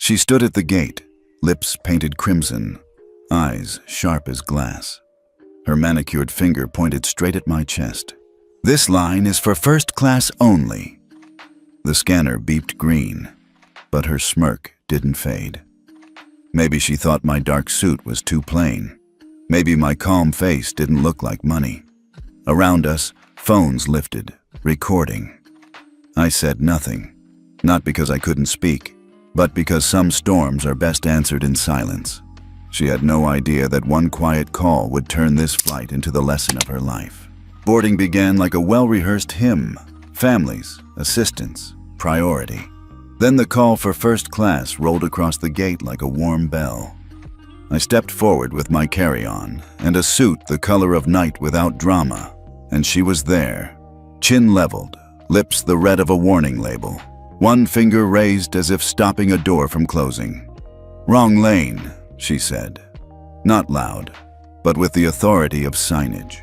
She stood at the gate, lips painted crimson, eyes sharp as glass. Her manicured finger pointed straight at my chest. "This line is for first class only." The scanner beeped green, but her smirk didn't fade. Maybe she thought my dark suit was too plain. Maybe my calm face didn't look like money. Around us, phones lifted, recording. I said nothing, not because I couldn't speak, but because some storms are best answered in silence. She had no idea that one quiet call would turn this flight into the lesson of her life. Boarding began like a well-rehearsed hymn: families, assistance, priority. Then the call for first class rolled across the gate like a warm bell. I stepped forward with my carry-on and a suit the color of night without drama, and she was there, chin leveled, lips the red of a warning label, one finger raised as if stopping a door from closing. "Wrong lane," she said. Not loud, but with the authority of signage.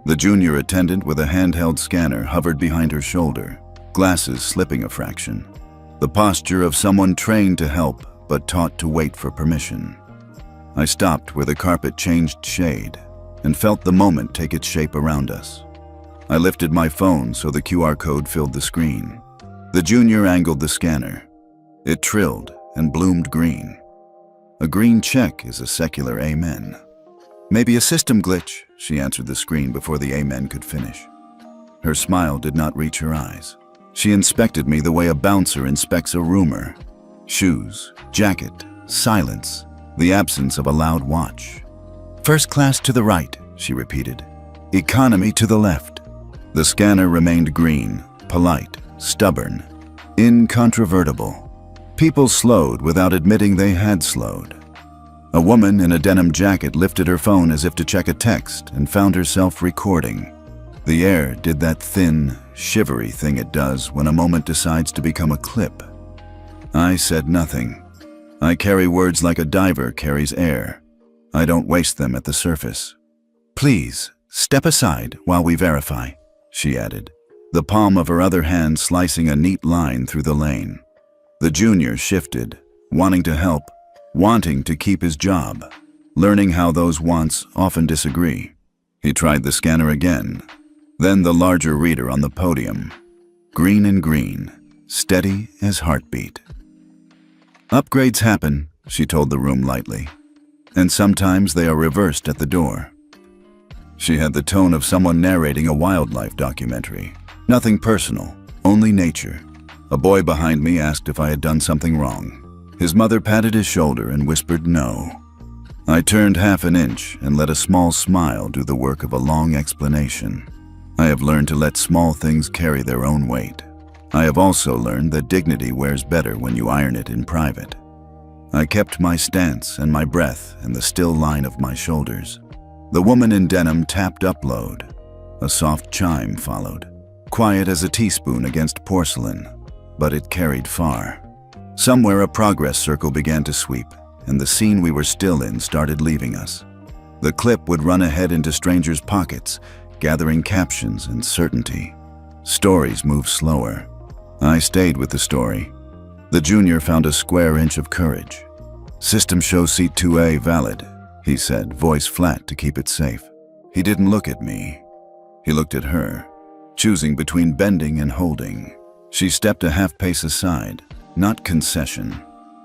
The junior attendant with a handheld scanner hovered behind her shoulder, glasses slipping a fraction. The posture of someone trained to help, but taught to wait for permission. I stopped where the carpet changed shade and felt the moment take its shape around us. I lifted my phone so the QR code filled the screen. The junior angled the scanner. It trilled and bloomed green. A green check is a secular amen. "Maybe a system glitch," she answered the screen before the amen could finish. Her smile did not reach her eyes. She inspected me the way a bouncer inspects a rumor. Shoes, jacket, silence, the absence of a loud watch. "First class to the right," she repeated. "Economy to the left." The scanner remained green, polite, stubborn, incontrovertible. People slowed without admitting they had slowed. A woman in a denim jacket lifted her phone as if to check a text and found herself recording. The air did that thin, shivery thing it does when a moment decides to become a clip. I said nothing. I carry words like a diver carries air. I don't waste them at the surface. "Please, step aside while we verify," she added, the palm of her other hand slicing a neat line through the lane. The junior shifted, wanting to help, wanting to keep his job, learning how those wants often disagree. He tried the scanner again, then the larger reader on the podium. Green and green, steady as heartbeat. "Upgrades happen," she told the room lightly, "and sometimes they are reversed at the door." She had the tone of someone narrating a wildlife documentary. Nothing personal, only nature. A boy behind me asked if I had done something wrong. His mother patted his shoulder and whispered no. I turned half an inch and let a small smile do the work of a long explanation. I have learned to let small things carry their own weight. I have also learned that dignity wears better when you iron it in private. I kept my stance and my breath in the still line of my shoulders. The woman in denim tapped upload. A soft chime followed, quiet as a teaspoon against porcelain, but it carried far. Somewhere a progress circle began to sweep, and the scene we were still in started leaving us. The clip would run ahead into strangers' pockets, gathering captions and certainty. Stories moved slower. I stayed with the story. The junior found a square inch of courage. "System shows seat 2A valid," he said, voice flat to keep it safe. He didn't look at me. He looked at her, choosing between bending and holding. She stepped a half pace aside, not concession,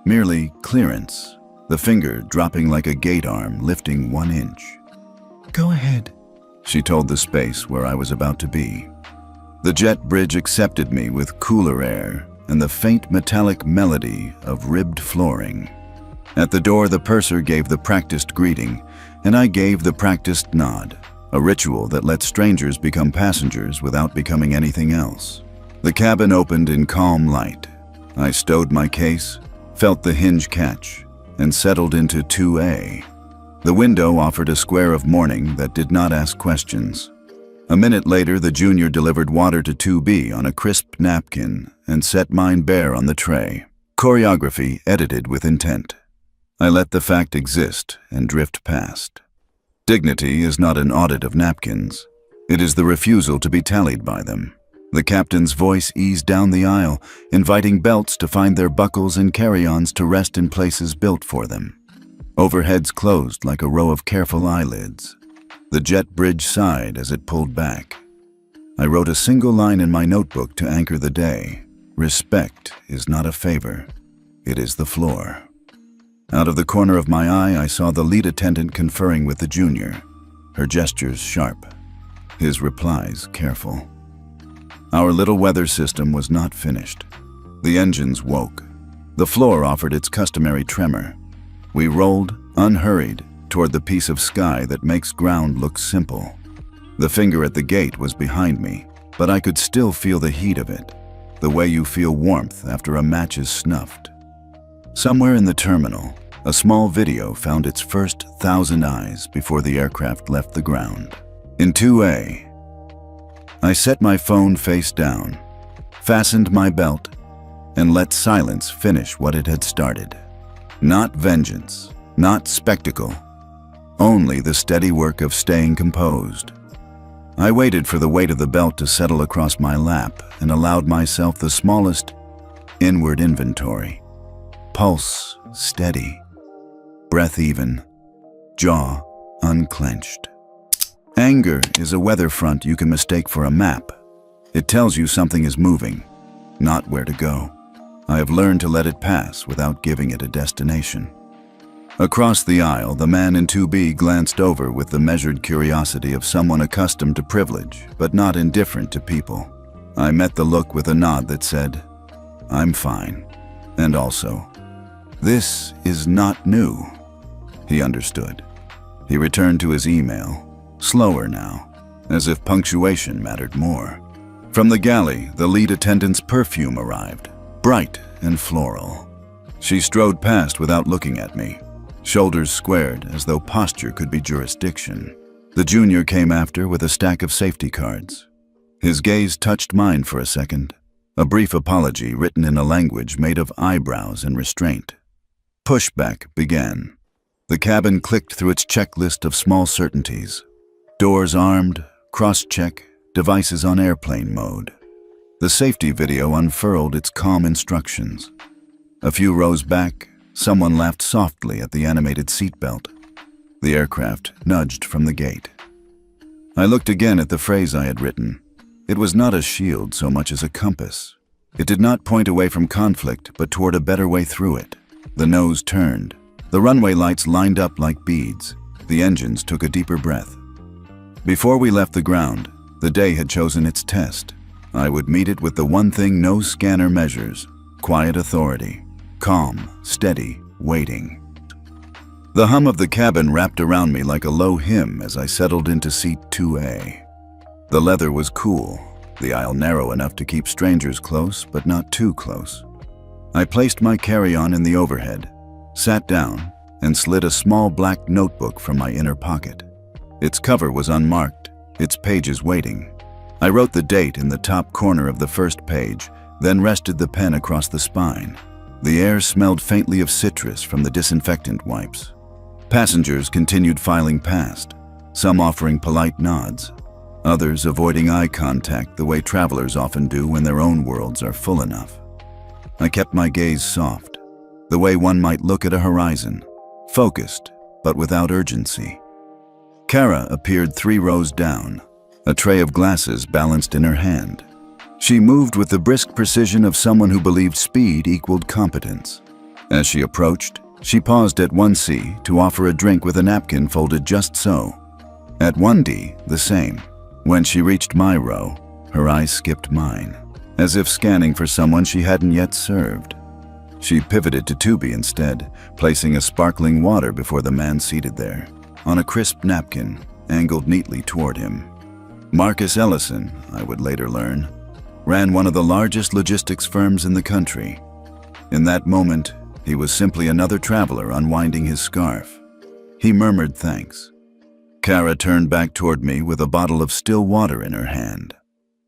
merely clearance, the finger dropping like a gate arm, lifting 1 inch. "Go ahead," she told the space where I was about to be. The jet bridge accepted me with cooler air and the faint metallic melody of ribbed flooring. At the door, the purser gave the practiced greeting, and I gave the practiced nod, a ritual that lets strangers become passengers without becoming anything else. The cabin opened in calm light. I stowed my case, felt the hinge catch, and settled into 2A. The window offered a square of morning that did not ask questions. A minute later, the junior delivered water to 2B on a crisp napkin and set mine bare on the tray. Choreography edited with intent. I let the fact exist and drift past. Dignity is not an audit of napkins. It is the refusal to be tallied by them. The captain's voice eased down the aisle, inviting belts to find their buckles and carry-ons to rest in places built for them. Overheads closed like a row of careful eyelids. The jet bridge sighed as it pulled back. I wrote a single line in my notebook to anchor the day. Respect is not a favor. It is the floor. Out of the corner of my eye, I saw the lead attendant conferring with the junior, her gestures sharp, his replies careful. Our little weather system was not finished. The engines woke. The floor offered its customary tremor. We rolled, unhurried, toward the piece of sky that makes ground look simple. The finger at the gate was behind me, but I could still feel the heat of it, the way you feel warmth after a match is snuffed. Somewhere in the terminal, a small video found its first 1,000 eyes before the aircraft left the ground. In 2A, I set my phone face down, fastened my belt, and let silence finish what it had started. Not vengeance, not spectacle, only the steady work of staying composed. I waited for the weight of the belt to settle across my lap and allowed myself the smallest inward inventory. Pulse steady, breath even, jaw unclenched. Anger is a weather front you can mistake for a map. It tells you something is moving, not where to go. I have learned to let it pass without giving it a destination. Across the aisle, the man in 2B glanced over with the measured curiosity of someone accustomed to privilege, but not indifferent to people. I met the look with a nod that said, "I'm fine." And also, "This is not new." He understood. He returned to his email, slower now, as if punctuation mattered more. From the galley, the lead attendant's perfume arrived, bright and floral. She strode past without looking at me, shoulders squared as though posture could be jurisdiction. The junior came after with a stack of safety cards. His gaze touched mine for a second, a brief apology written in a language made of eyebrows and restraint. Pushback began. The cabin clicked through its checklist of small certainties. Doors armed, cross-check, devices on airplane mode. The safety video unfurled its calm instructions. A few rows back, someone laughed softly at the animated seatbelt. The aircraft nudged from the gate. I looked again at the phrase I had written. It was not a shield so much as a compass. It did not point away from conflict, but toward a better way through it. The nose turned. The runway lights lined up like beads. The engines took a deeper breath. Before we left the ground, the day had chosen its test. I would meet it with the one thing no scanner measures: quiet authority. Calm, steady, waiting. The hum of the cabin wrapped around me like a low hymn as I settled into seat 2A. The leather was cool, the aisle narrow enough to keep strangers close, but not too close. I placed my carry-on in the overhead, sat down, and slid a small black notebook from my inner pocket. Its cover was unmarked, its pages waiting. I wrote the date in the top corner of the first page, then rested the pen across the spine. The air smelled faintly of citrus from the disinfectant wipes. Passengers continued filing past, some offering polite nods, others avoiding eye contact the way travelers often do when their own worlds are full enough. I kept my gaze soft, the way one might look at a horizon, focused but without urgency. Kara appeared 3 rows down, a tray of glasses balanced in her hand. She moved with the brisk precision of someone who believed speed equaled competence. As she approached, she paused at 1C to offer a drink with a napkin folded just so. At 1D, the same. When she reached my row, her eyes skipped mine, as if scanning for someone she hadn't yet served. She pivoted to 2B instead, placing a sparkling water before the man seated there, on a crisp napkin, angled neatly toward him. Marcus Ellison, I would later learn, ran one of the largest logistics firms in the country. In that moment, he was simply another traveler unwinding his scarf. He murmured thanks. Kara turned back toward me with a bottle of still water in her hand.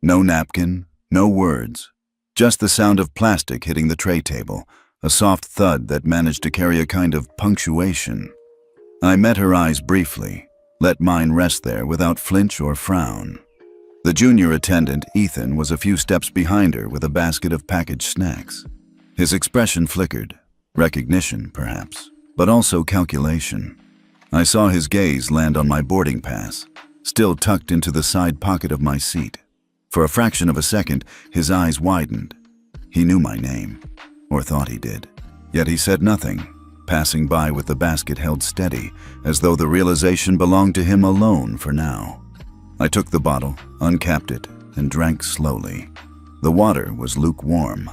No napkin, no words, just the sound of plastic hitting the tray table, a soft thud that managed to carry a kind of punctuation. I met her eyes briefly, let mine rest there without flinch or frown. The junior attendant, Ethan, was a few steps behind her with a basket of packaged snacks. His expression flickered. Recognition, perhaps, but also calculation. I saw his gaze land on my boarding pass, still tucked into the side pocket of my seat. For a fraction of a second, his eyes widened. He knew my name, or thought he did. Yet he said nothing, passing by with the basket held steady, as though the realization belonged to him alone for now. I took the bottle, uncapped it, and drank slowly. The water was lukewarm.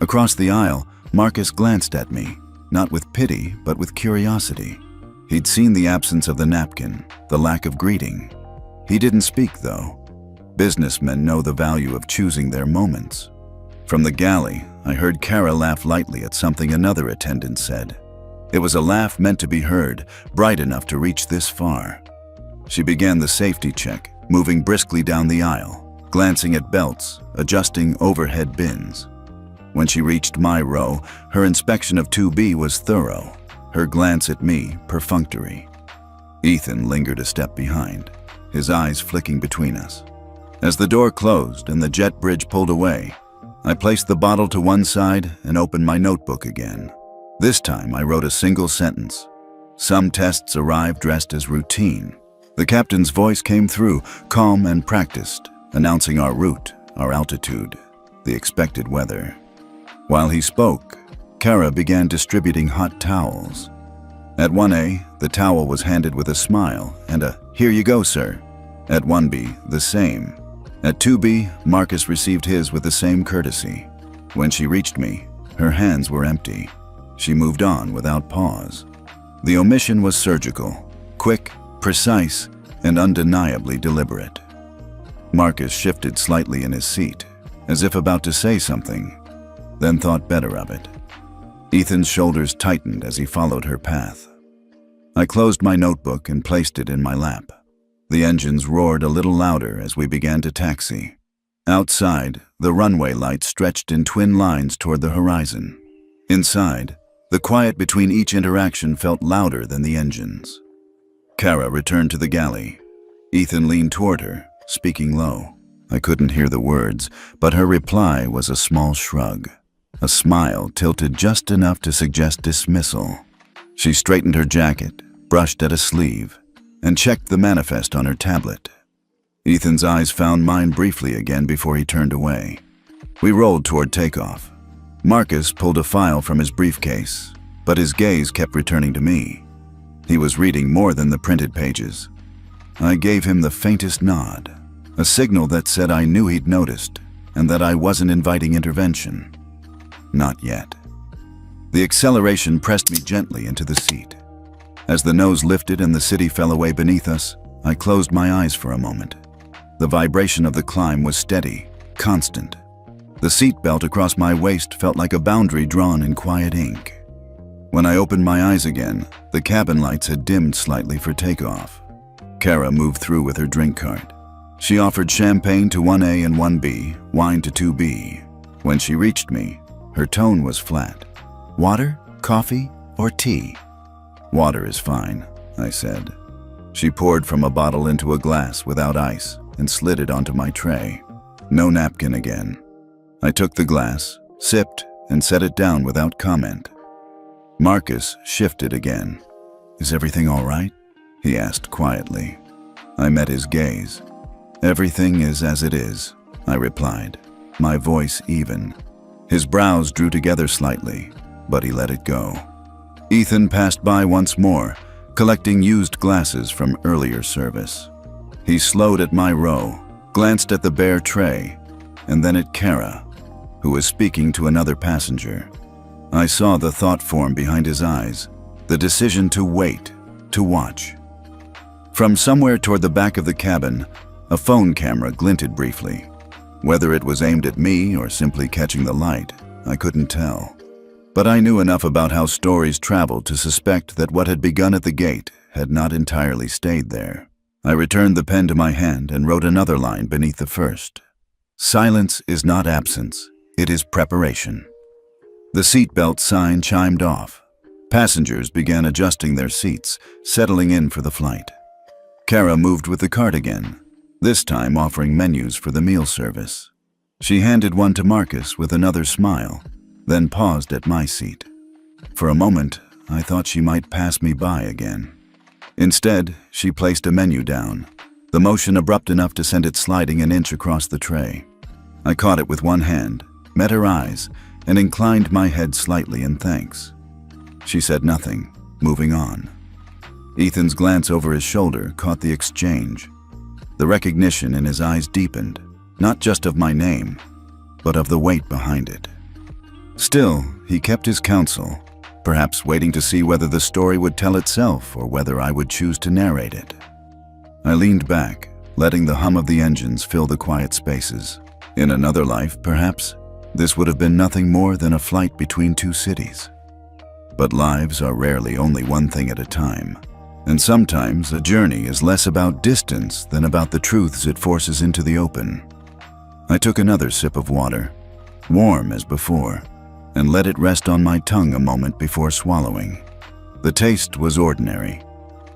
Across the aisle, Marcus glanced at me, not with pity, but with curiosity. He'd seen the absence of the napkin, the lack of greeting. He didn't speak, though. Businessmen know the value of choosing their moments. From the galley, I heard Kara laugh lightly at something another attendant said. It was a laugh meant to be heard, bright enough to reach this far. She began the safety check, moving briskly down the aisle, glancing at belts, adjusting overhead bins. When she reached my row, her inspection of 2B was thorough, her glance at me perfunctory. Ethan lingered a step behind, his eyes flicking between us. As the door closed and the jet bridge pulled away, I placed the bottle to one side and opened my notebook again. This time I wrote a single sentence. Some tests arrived dressed as routine. The captain's voice came through, calm and practiced, announcing our route, our altitude, the expected weather. While he spoke, Kara began distributing hot towels. At 1A, the towel was handed with a smile and a "Here you go, sir." At 1B, the same. At 2B, Marcus received his with the same courtesy. When she reached me, her hands were empty. She moved on without pause. The omission was surgical, quick, precise, and undeniably deliberate. Marcus shifted slightly in his seat, as if about to say something, then thought better of it. Ethan's shoulders tightened as he followed her path. I closed my notebook and placed it in my lap. The engines roared a little louder as we began to taxi. Outside, the runway lights stretched in twin lines toward the horizon. Inside, the quiet between each interaction felt louder than the engines. Kara returned to the galley. Ethan leaned toward her, speaking low. I couldn't hear the words, but her reply was a small shrug. A smile tilted just enough to suggest dismissal. She straightened her jacket, brushed at a sleeve, and checked the manifest on her tablet. Ethan's eyes found mine briefly again before he turned away. We rolled toward takeoff. Marcus pulled a file from his briefcase, but his gaze kept returning to me. He was reading more than the printed pages. I gave him the faintest nod, a signal that said I knew he'd noticed and that I wasn't inviting intervention. Not yet. The acceleration pressed me gently into the seat. As the nose lifted and the city fell away beneath us, I closed my eyes for a moment. The vibration of the climb was steady, constant. The seat belt across my waist felt like a boundary drawn in quiet ink. When I opened my eyes again, the cabin lights had dimmed slightly for takeoff. Kara moved through with her drink cart. She offered champagne to 1A and 1B, wine to 2B. When she reached me, her tone was flat. "Water, coffee, or tea?" "Water is fine," I said. She poured from a bottle into a glass without ice and slid it onto my tray. No napkin again. I took the glass, sipped, and set it down without comment. Marcus shifted again. "Is everything all right?" he asked quietly. I met his gaze. "Everything is as it is," I replied, my voice even. His brows drew together slightly, but he let it go. Ethan passed by once more, collecting used glasses from earlier service. He slowed at my row, glanced at the bare tray, and then at Kara, who was speaking to another passenger. I saw the thought form behind his eyes, the decision to wait, to watch. From somewhere toward the back of the cabin, a phone camera glinted briefly. Whether it was aimed at me or simply catching the light, I couldn't tell. But I knew enough about how stories traveled to suspect that what had begun at the gate had not entirely stayed there. I returned the pen to my hand and wrote another line beneath the first. "Silence is not absence, it is preparation." The seatbelt sign chimed off. Passengers began adjusting their seats, settling in for the flight. Kara moved with the cart again. this time offering menus for the meal service. She handed one to Marcus with another smile, then paused at my seat. For a moment, I thought she might pass me by again. Instead, she placed a menu down, the motion abrupt enough to send it sliding an inch across the tray. I caught it with one hand, met her eyes, and inclined my head slightly in thanks. She said nothing, moving on. Ethan's glance over his shoulder caught the exchange. The recognition in his eyes deepened, not just of my name, but of the weight behind it. Still, he kept his counsel, perhaps waiting to see whether the story would tell itself or whether I would choose to narrate it. I leaned back, letting the hum of the engines fill the quiet spaces. In another life, perhaps, this would have been nothing more than a flight between two cities. But lives are rarely only one thing at a time, and sometimes a journey is less about distance than about the truths it forces into the open. I took another sip of water, warm as before, and let it rest on my tongue a moment before swallowing. The taste was ordinary.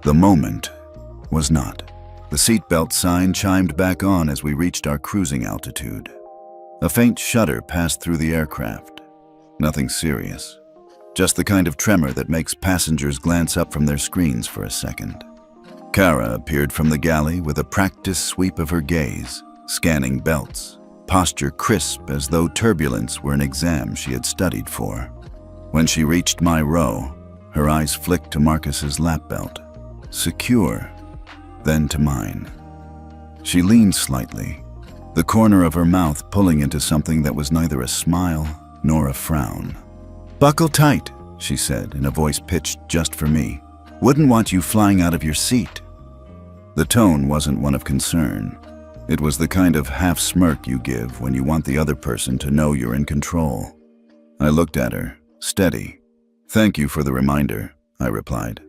The moment was not. The seatbelt sign chimed back on as we reached our cruising altitude. A faint shudder passed through the aircraft. Nothing serious. Just the kind of tremor that makes passengers glance up from their screens for a second. Kara appeared from the galley with a practiced sweep of her gaze, scanning belts, posture crisp as though turbulence were an exam she had studied for. When she reached my row, her eyes flicked to Marcus's lap belt. Secure, then to mine. She leaned slightly, the corner of her mouth pulling into something that was neither a smile nor a frown. "Buckle tight," she said in a voice pitched just for me. "Wouldn't want you flying out of your seat." The tone wasn't one of concern. It was the kind of half-smirk you give when you want the other person to know you're in control. I looked at her, steady. "Thank you for the reminder," I replied.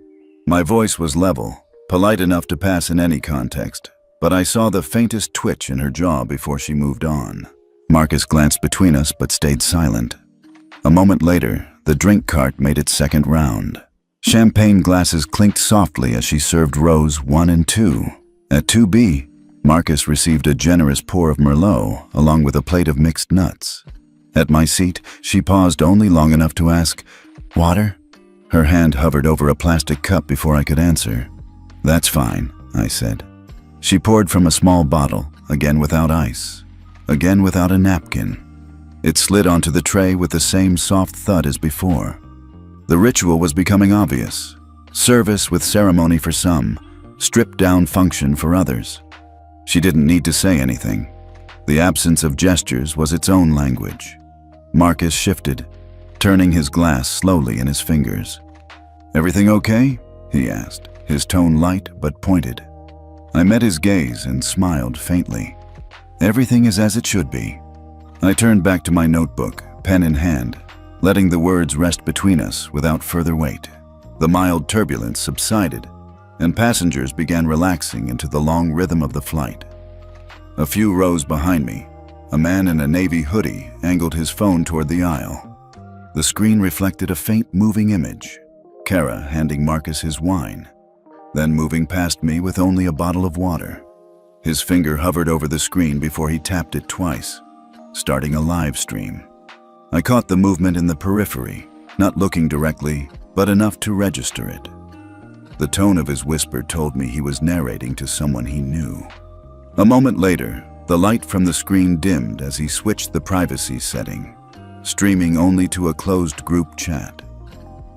My voice was level, polite enough to pass in any context, but I saw the faintest twitch in her jaw before she moved on. Marcus glanced between us but stayed silent. A moment later, the drink cart made its second round. Champagne glasses clinked softly as she served rows 1 and 2. At 2B, Marcus received a generous pour of Merlot along with a plate of mixed nuts. At my seat, she paused only long enough to ask, "Water?" Her hand hovered over a plastic cup before I could answer. "That's fine," I said. She poured from a small bottle, again without ice, again without a napkin. It slid onto the tray with the same soft thud as before. The ritual was becoming obvious. Service with ceremony for some, stripped-down function for others. She didn't need to say anything. The absence of gestures was its own language. Marcus shifted, turning his glass slowly in his fingers. "Everything okay?" he asked, his tone light but pointed. I met his gaze and smiled faintly. "Everything is as it should be." I turned back to my notebook, pen in hand, letting the words rest between us without further weight. The mild turbulence subsided, and passengers began relaxing into the long rhythm of the flight. A few rows behind me, a man in a navy hoodie angled his phone toward the aisle. The screen reflected a faint moving image, Kara handing Marcus his wine, then moving past me with only a bottle of water. His finger hovered over the screen before he tapped it twice, starting a live stream. I caught the movement in the periphery, not looking directly, but enough to register it. The tone of his whisper told me he was narrating to someone he knew. A moment later, the light from the screen dimmed as he switched the privacy setting, streaming only to a closed group chat.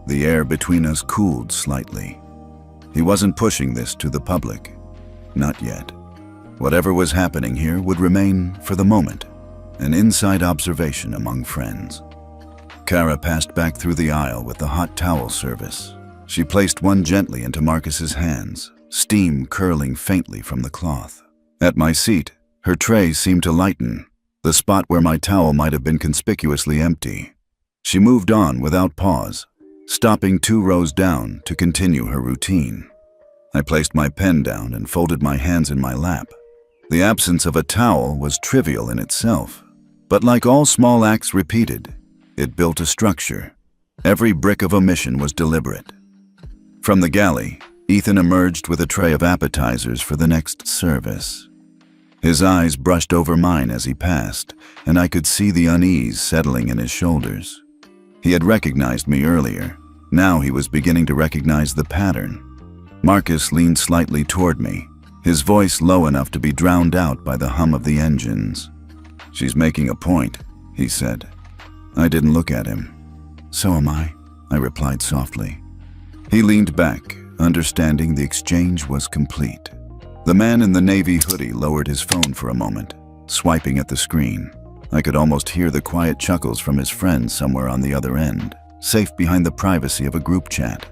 The air between us cooled slightly. He wasn't pushing this to the public. Not yet. Whatever was happening here would remain, for the moment, an inside observation among friends. Kara passed back through the aisle with the hot towel service. She placed one gently into Marcus's hands, steam curling faintly from the cloth. At my seat, her tray seemed to lighten, the spot where my towel might have been conspicuously empty. She moved on without pause, stopping 2 rows down to continue her routine. I placed my pen down and folded my hands in my lap. The absence of a towel was trivial in itself, but like all small acts repeated, it built a structure. Every brick of omission was deliberate. From the galley, Ethan emerged with a tray of appetizers for the next service. His eyes brushed over mine as he passed, and I could see the unease settling in his shoulders. He had recognized me earlier. Now he was beginning to recognize the pattern. Marcus leaned slightly toward me, his voice low enough to be drowned out by the hum of the engines. "She's making a point," he said. I didn't look at him. "So am I replied softly. He leaned back, understanding the exchange was complete. The man in the navy hoodie lowered his phone for a moment, swiping at the screen. I could almost hear the quiet chuckles from his friends somewhere on the other end, safe behind the privacy of a group chat.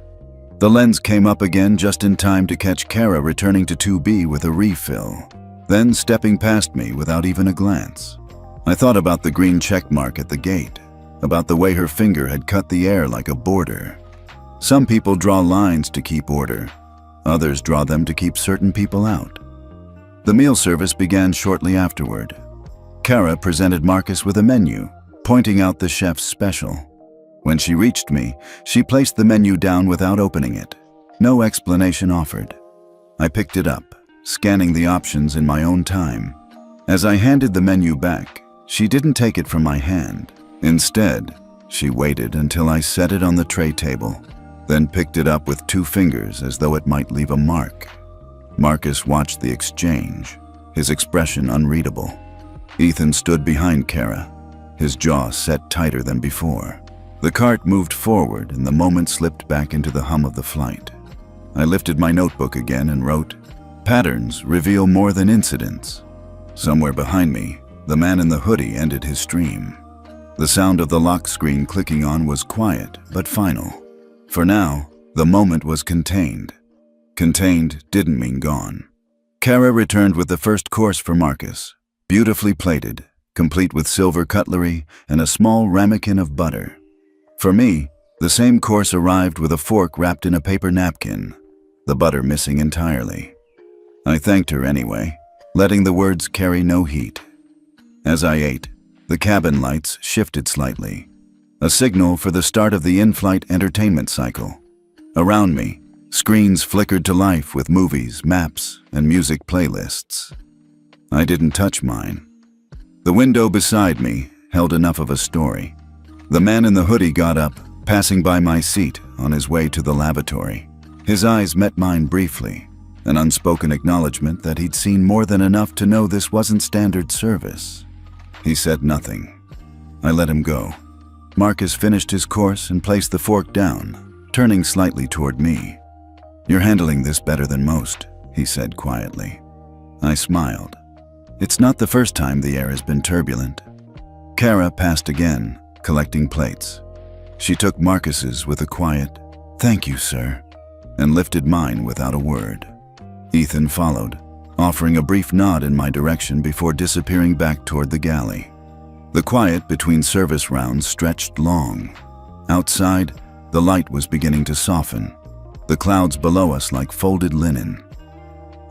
The lens came up again just in time to catch Kara returning to 2B with a refill, then stepping past me without even a glance. I thought about the green check mark at the gate, about the way her finger had cut the air like a border. Some people draw lines to keep order. Others draw them to keep certain people out. The meal service began shortly afterward. Kara presented Marcus with a menu, pointing out the chef's special. When she reached me, she placed the menu down without opening it. No explanation offered. I picked it up, scanning the options in my own time. As I handed the menu back, she didn't take it from my hand. Instead, she waited until I set it on the tray table, then picked it up with 2 fingers as though it might leave a mark. Marcus watched the exchange, his expression unreadable. Ethan stood behind Kara, his jaw set tighter than before. The cart moved forward and the moment slipped back into the hum of the flight. I lifted my notebook again and wrote, "Patterns reveal more than incidents." Somewhere behind me, the man in the hoodie ended his stream. The sound of the lock screen clicking on was quiet but final. For now, the moment was contained. Contained didn't mean gone. Kara returned with the first course for Marcus, beautifully plated, complete with silver cutlery and a small ramekin of butter. For me, the same course arrived with a fork wrapped in a paper napkin, the butter missing entirely. I thanked her anyway, letting the words carry no heat. As I ate, the cabin lights shifted slightly, a signal for the start of the in-flight entertainment cycle. Around me, screens flickered to life with movies, maps, and music playlists. I didn't touch mine. The window beside me held enough of a story. The man in the hoodie got up, passing by my seat on his way to the lavatory. His eyes met mine briefly, an unspoken acknowledgement that he'd seen more than enough to know this wasn't standard service. He said nothing. I let him go. Marcus finished his course and placed the fork down, turning slightly toward me. "You're handling this better than most," he said quietly. I smiled. It's not the first time the air has been turbulent. Kara passed again, collecting plates. She took Marcus's with a quiet, "Thank you, sir," and lifted mine without a word. Ethan followed, offering a brief nod in my direction before disappearing back toward the galley. The quiet between service rounds stretched long. Outside, the light was beginning to soften, the clouds below us like folded linen.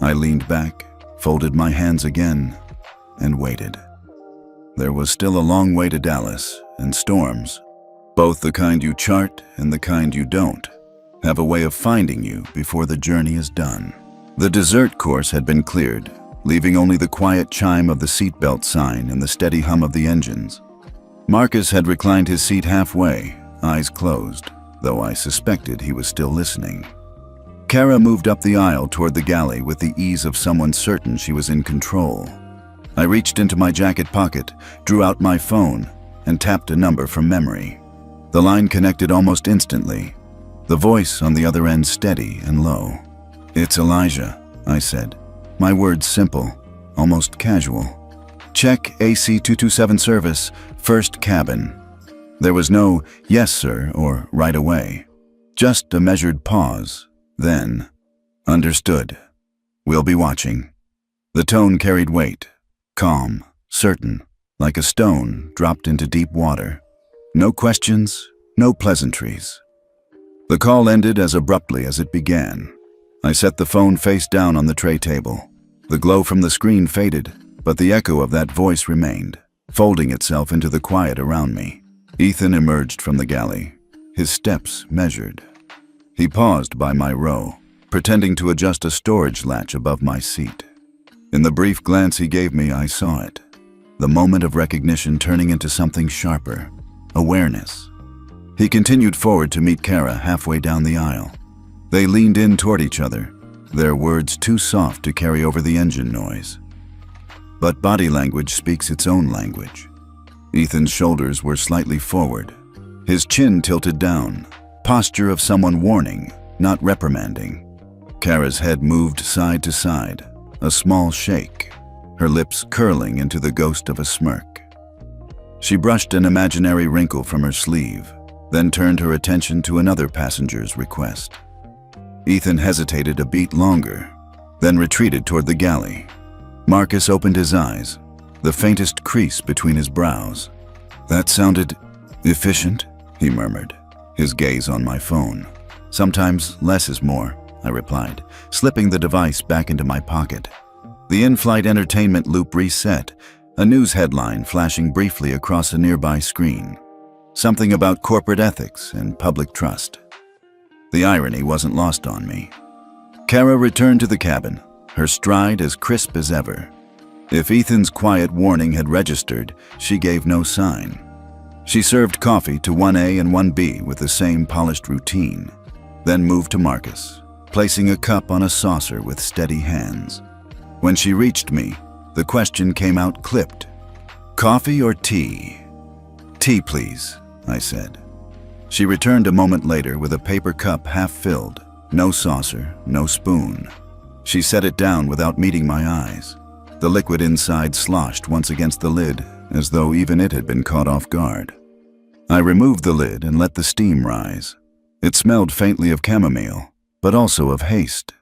I leaned back, folded my hands again, and waited. There was still a long way to Dallas, and storms, both the kind you chart and the kind you don't, have a way of finding you before the journey is done. The dessert course had been cleared, leaving only the quiet chime of the seatbelt sign and the steady hum of the engines. Marcus had reclined his seat halfway, eyes closed, though I suspected he was still listening. Kara moved up the aisle toward the galley with the ease of someone certain she was in control. I reached into my jacket pocket, drew out my phone, and tapped a number from memory. The line connected almost instantly, the voice on the other end steady and low. "It's Elijah," I said, my words simple, almost casual. "Check AC 227 service, first cabin." There was no "yes, sir," or "right away." Just a measured pause, then, "Understood. We'll be watching." The tone carried weight, calm, certain, like a stone dropped into deep water. No questions, no pleasantries. The call ended as abruptly as it began. I set the phone face down on the tray table. The glow from the screen faded, but the echo of that voice remained, folding itself into the quiet around me. Ethan emerged from the galley, his steps measured. He paused by my row, pretending to adjust a storage latch above my seat. In the brief glance he gave me, I saw it. The moment of recognition turning into something sharper. Awareness. He continued forward to meet Kara halfway down the aisle. They leaned in toward each other, their words too soft to carry over the engine noise. But body language speaks its own language. Ethan's shoulders were slightly forward, his chin tilted down, posture of someone warning, not reprimanding. Kara's head moved side to side, a small shake, her lips curling into the ghost of a smirk. She brushed an imaginary wrinkle from her sleeve, then turned her attention to another passenger's request. Ethan hesitated a beat longer, then retreated toward the galley. Marcus opened his eyes, the faintest crease between his brows. "That sounded efficient," he murmured, his gaze on my phone. "Sometimes less is more," I replied, slipping the device back into my pocket. The in-flight entertainment loop reset, a news headline flashing briefly across a nearby screen. Something about corporate ethics and public trust. The irony wasn't lost on me. Kara returned to the cabin, her stride as crisp as ever. If Ethan's quiet warning had registered, she gave no sign. She served coffee to 1A and 1B with the same polished routine, then moved to Marcus, placing a cup on a saucer with steady hands. When she reached me, the question came out clipped. "Coffee or tea?" "Tea, please," I said. She returned a moment later with a paper cup half filled, no saucer, no spoon. She set it down without meeting my eyes. The liquid inside sloshed once against the lid, as though even it had been caught off guard. I removed the lid and let the steam rise. It smelled faintly of chamomile, but also of haste.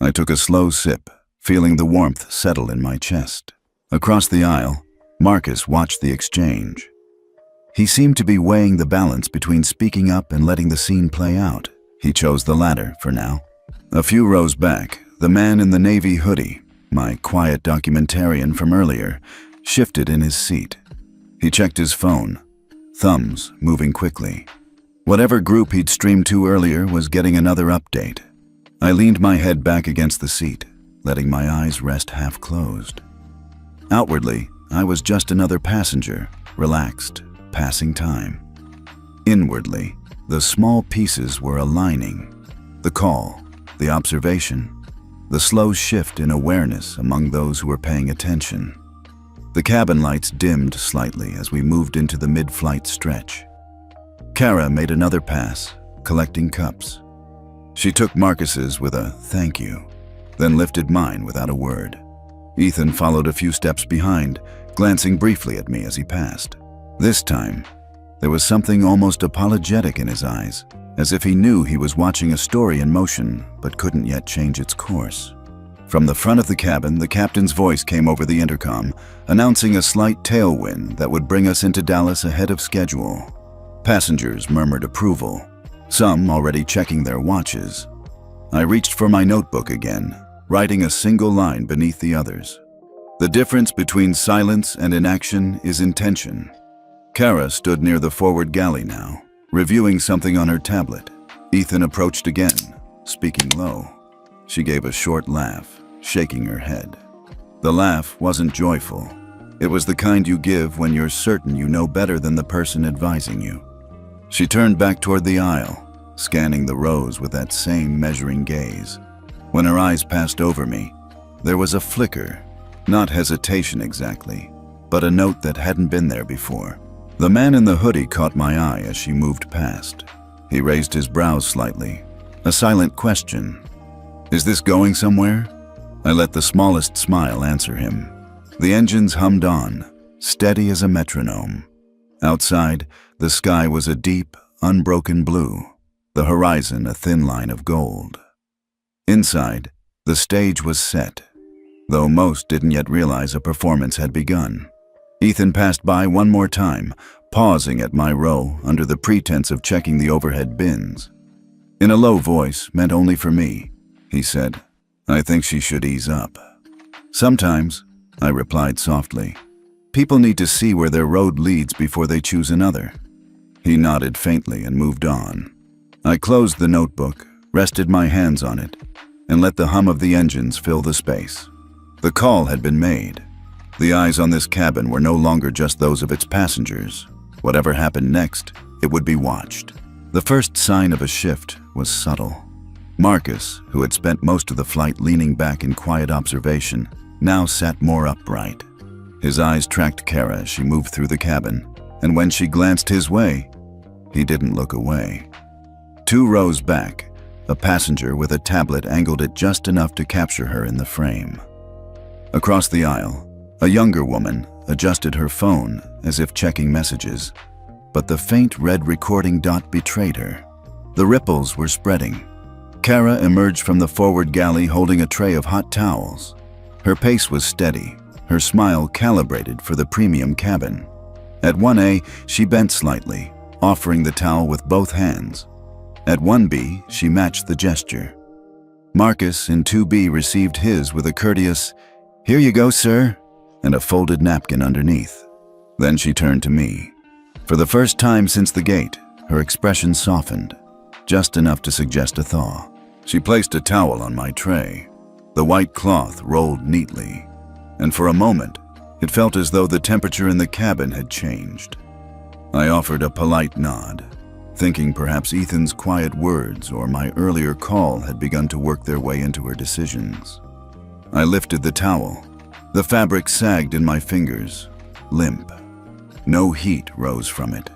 I took a slow sip, feeling the warmth settle in my chest. Across the aisle, Marcus watched the exchange. He seemed to be weighing the balance between speaking up and letting the scene play out. He chose the latter for now. A few rows back, the man in the navy hoodie, my quiet documentarian from earlier, shifted in his seat. He checked his phone, thumbs moving quickly. Whatever group he'd streamed to earlier was getting another update. I leaned my head back against the seat, letting my eyes rest half closed. Outwardly, I was just another passenger, relaxed, passing time. Inwardly, the small pieces were aligning. The call, the observation, the slow shift in awareness among those who were paying attention. The cabin lights dimmed slightly as we moved into the mid-flight stretch. Kara made another pass, collecting cups. She took Marcus's with a "thank you," then lifted mine without a word. Ethan followed a few steps behind, glancing briefly at me as he passed. This time, there was something almost apologetic in his eyes, as if he knew he was watching a story in motion but couldn't yet change its course. From the front of the cabin, the captain's voice came over the intercom, announcing a slight tailwind that would bring us into Dallas ahead of schedule. Passengers murmured approval, some already checking their watches. I reached for my notebook again, writing a single line beneath the others. The difference between silence and inaction is intention. Kara stood near the forward galley now, reviewing something on her tablet. Ethan approached again, speaking low. She gave a short laugh, shaking her head. The laugh wasn't joyful. It was the kind you give when you're certain you know better than the person advising you. She turned back toward the aisle, scanning the rows with that same measuring gaze. When her eyes passed over me, there was a flicker, not hesitation exactly, but a note that hadn't been there before. The man in the hoodie caught my eye as she moved past. He raised his brows slightly, a silent question. "Is this going somewhere?" I let the smallest smile answer him. The engines hummed on, steady as a metronome. Outside, the sky was a deep, unbroken blue, the horizon a thin line of gold. Inside, the stage was set, though most didn't yet realize a performance had begun. Ethan passed by one more time, pausing at my row under the pretense of checking the overhead bins. In a low voice, meant only for me, he said, "I think she should ease up." "Sometimes," I replied softly, "people need to see where their road leads before they choose another." He nodded faintly and moved on. I closed the notebook, rested my hands on it, and let the hum of the engines fill the space. The call had been made. The eyes on this cabin were no longer just those of its passengers. Whatever happened next, it would be watched. The first sign of a shift was subtle. Marcus, who had spent most of the flight leaning back in quiet observation, now sat more upright. His eyes tracked Kara as she moved through the cabin, and when she glanced his way, he didn't look away. 2 rows back, a passenger with a tablet angled it just enough to capture her in the frame. Across the aisle, a younger woman adjusted her phone as if checking messages, but the faint red recording dot betrayed her. The ripples were spreading. Kara emerged from the forward galley holding a tray of hot towels. Her pace was steady, her smile calibrated for the premium cabin. At 1A, she bent slightly, offering the towel with both hands. At 1B, she matched the gesture. Marcus in 2B received his with a courteous, "Here you go, sir," and a folded napkin underneath. Then she turned to me. For the first time since the gate, her expression softened, just enough to suggest a thaw. She placed a towel on my tray. The white cloth rolled neatly, and for a moment, it felt as though the temperature in the cabin had changed. I offered a polite nod, thinking perhaps Ethan's quiet words or my earlier call had begun to work their way into her decisions. I lifted the towel. The fabric sagged in my fingers, limp. No heat rose from it.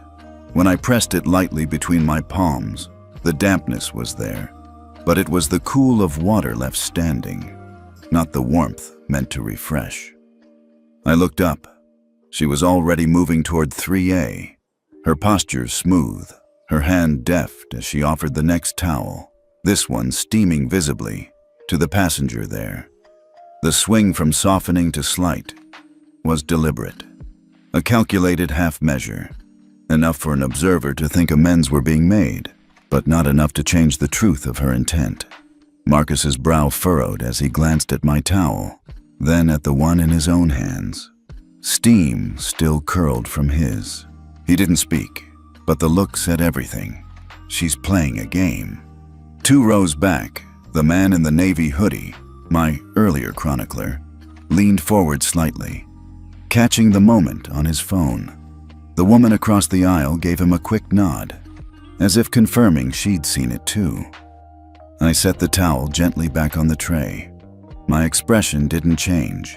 When I pressed it lightly between my palms, the dampness was there, but it was the cool of water left standing, not the warmth meant to refresh. I looked up. She was already moving toward 3A, her posture smooth, her hand deft as she offered the next towel, this one steaming visibly, to the passenger there. The swing from softening to slight was deliberate, a calculated half measure, enough for an observer to think amends were being made, but not enough to change the truth of her intent. Marcus's brow furrowed as he glanced at my towel, then at the one in his own hands. Steam still curled from his. He didn't speak, but the look said everything. She's playing a game. 2 rows back, the man in the navy hoodie, my earlier chronicler, leaned forward slightly, catching the moment on his phone. The woman across the aisle gave him a quick nod, as if confirming she'd seen it too. I set the towel gently back on the tray. My expression didn't change.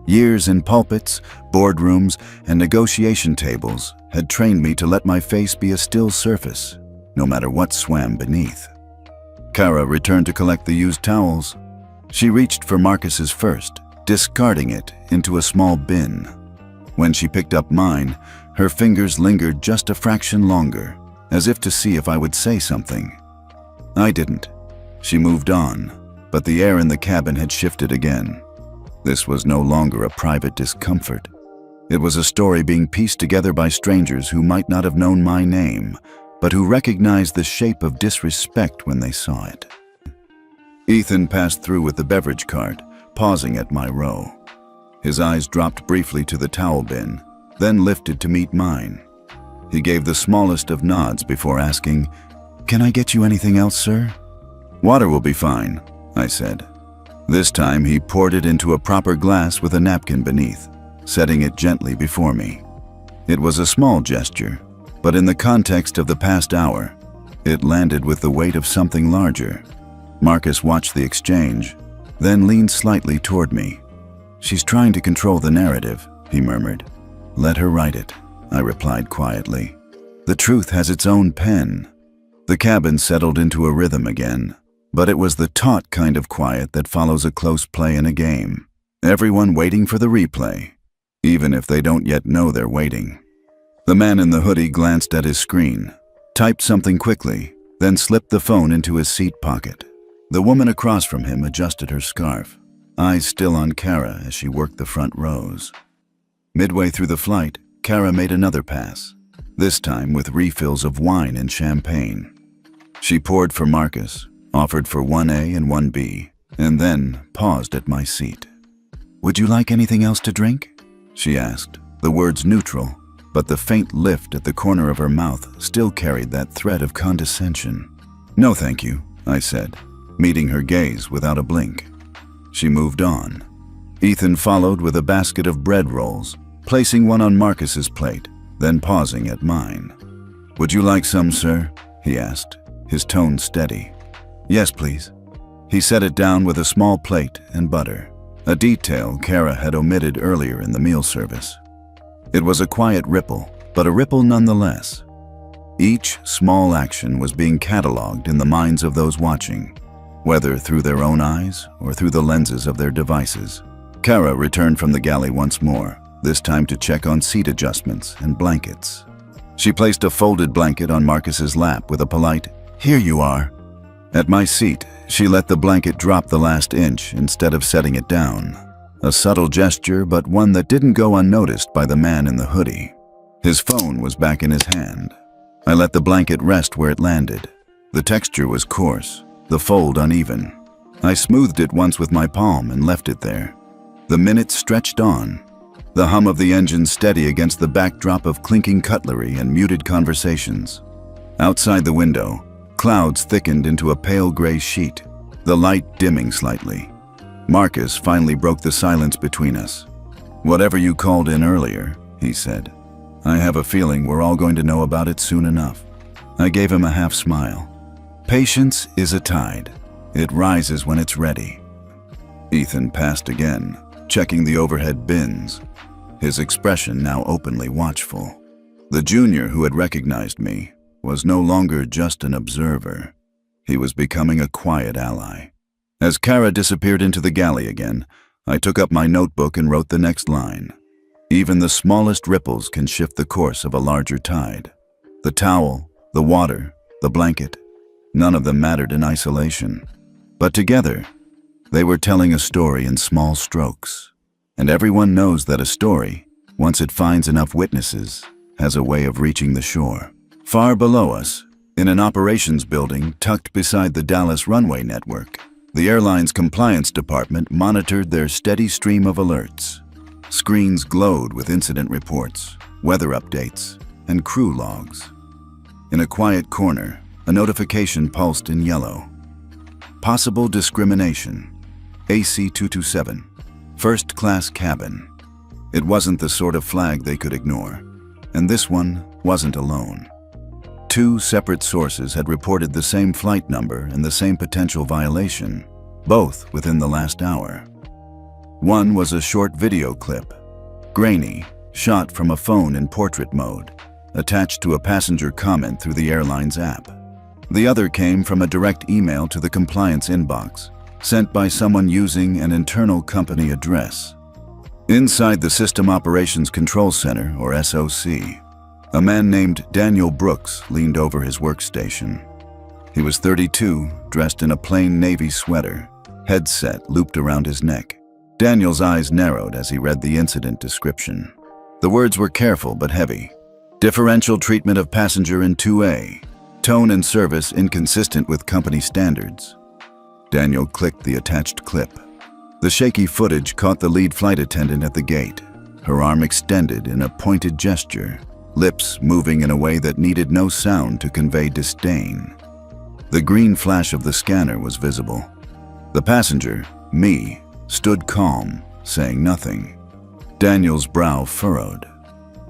Years in pulpits, boardrooms, and negotiation tables had trained me to let my face be a still surface, no matter what swam beneath. Kara returned to collect the used towels. She reached for Marcus's first, discarding it into a small bin. When she picked up mine, her fingers lingered just a fraction longer, as if to see if I would say something. I didn't. She moved on, but the air in the cabin had shifted again. This was no longer a private discomfort. It was a story being pieced together by strangers who might not have known my name, but who recognized the shape of disrespect when they saw it. Ethan passed through with the beverage cart, pausing at my row. His eyes dropped briefly to the towel bin, then lifted to meet mine. He gave the smallest of nods before asking, "Can I get you anything else, sir?" "Water will be fine," I said. This time he poured it into a proper glass with a napkin beneath, setting it gently before me. It was a small gesture, but in the context of the past hour, it landed with the weight of something larger. Marcus watched the exchange, then leaned slightly toward me. "She's trying to control the narrative," he murmured. "Let her write it," I replied quietly. "The truth has its own pen." The cabin settled into a rhythm again, but it was the taut kind of quiet that follows a close play in a game. Everyone waiting for the replay, even if they don't yet know they're waiting. The man in the hoodie glanced at his screen, typed something quickly, then slipped the phone into his seat pocket. The woman across from him adjusted her scarf, eyes still on Kara as she worked the front rows. Midway through the flight, Kara made another pass, this time with refills of wine and champagne. She poured for Marcus, offered for 1A and 1B, and then paused at my seat. "Would you like anything else to drink?" she asked, the words neutral, but the faint lift at the corner of her mouth still carried that thread of condescension. "No, thank you," I said, meeting her gaze without a blink. She moved on. Ethan followed with a basket of bread rolls, placing one on Marcus's plate, then pausing at mine. "Would you like some, sir?" he asked, his tone steady. "Yes, please." He set it down with a small plate and butter, a detail Kara had omitted earlier in the meal service. It was a quiet ripple, but a ripple nonetheless. Each small action was being catalogued in the minds of those watching, whether through their own eyes or through the lenses of their devices. Kara returned from the galley once more, this time to check on seat adjustments and blankets. She placed a folded blanket on Marcus's lap with a polite, "Here you are." At my seat, she let the blanket drop the last inch instead of setting it down. A subtle gesture, but one that didn't go unnoticed by the man in the hoodie. His phone was back in his hand. I let the blanket rest where it landed. The texture was coarse, the fold uneven. I smoothed it once with my palm and left it there. The minutes stretched on, the hum of the engine steady against the backdrop of clinking cutlery and muted conversations. Outside the window, clouds thickened into a pale gray sheet, the light dimming slightly. Marcus finally broke the silence between us. "Whatever you called in earlier," he said. "I have a feeling we're all going to know about it soon enough." I gave him a half smile. Patience is a tide. It rises when it's ready. Ethan passed again, checking the overhead bins, his expression now openly watchful. The junior who had recognized me was no longer just an observer. He was becoming a quiet ally. As Kara disappeared into the galley again, I took up my notebook and wrote the next line. Even the smallest ripples can shift the course of a larger tide. The towel, the water, the blanket, none of them mattered in isolation. But together, they were telling a story in small strokes. And everyone knows that a story, once it finds enough witnesses, has a way of reaching the shore. Far below us, in an operations building tucked beside the Dallas runway network, the airline's compliance department monitored their steady stream of alerts. Screens glowed with incident reports, weather updates, and crew logs. In a quiet corner, a notification pulsed in yellow. Possible discrimination. AC-227. First class cabin. It wasn't the sort of flag they could ignore, and this one wasn't alone. Two separate sources had reported the same flight number and the same potential violation, both within the last hour. One was a short video clip, grainy, shot from a phone in portrait mode, attached to a passenger comment through the airline's app. The other came from a direct email to the compliance inbox, sent by someone using an internal company address. Inside the System Operations Control Center, or SOC, a man named Daniel Brooks leaned over his workstation. He was 32, dressed in a plain navy sweater, headset looped around his neck. Daniel's eyes narrowed as he read the incident description. The words were careful but heavy. Differential treatment of passenger in 2A. Tone and service inconsistent with company standards. Daniel clicked the attached clip. The shaky footage caught the lead flight attendant at the gate, her arm extended in a pointed gesture, lips moving in a way that needed no sound to convey disdain. The green flash of the scanner was visible. The passenger, me, stood calm, saying nothing. Daniel's brow furrowed,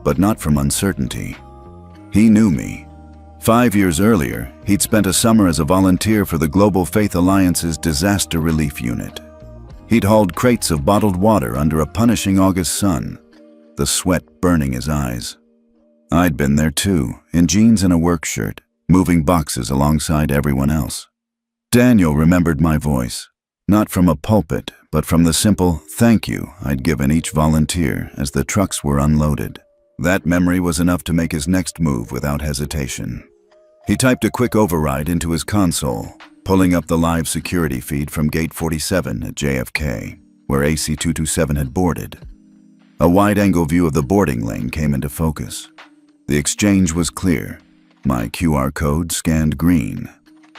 but not from uncertainty. He knew me. 5 years earlier, he'd spent a summer as a volunteer for the Global Faith Alliance's Disaster Relief Unit. He'd hauled crates of bottled water under a punishing August sun, the sweat burning his eyes. I'd been there too, in jeans and a work shirt, moving boxes alongside everyone else. Daniel remembered my voice, not from a pulpit, but from the simple thank you I'd given each volunteer as the trucks were unloaded. That memory was enough to make his next move without hesitation. He typed a quick override into his console, pulling up the live security feed from Gate 47 at JFK, where AC-227 had boarded. A wide-angle view of the boarding lane came into focus. The exchange was clear. My QR code scanned green.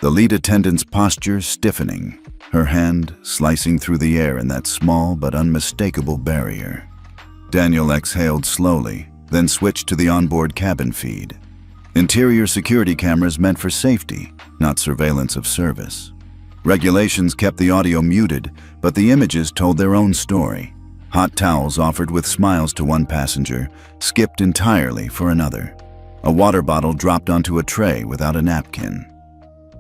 The lead attendant's posture stiffening, her hand slicing through the air in that small but unmistakable barrier. Daniel exhaled slowly, then switched to the onboard cabin feed. Interior security cameras meant for safety, not surveillance of service. Regulations kept the audio muted, but the images told their own story. Hot towels offered with smiles to one passenger, skipped entirely for another. A water bottle dropped onto a tray without a napkin.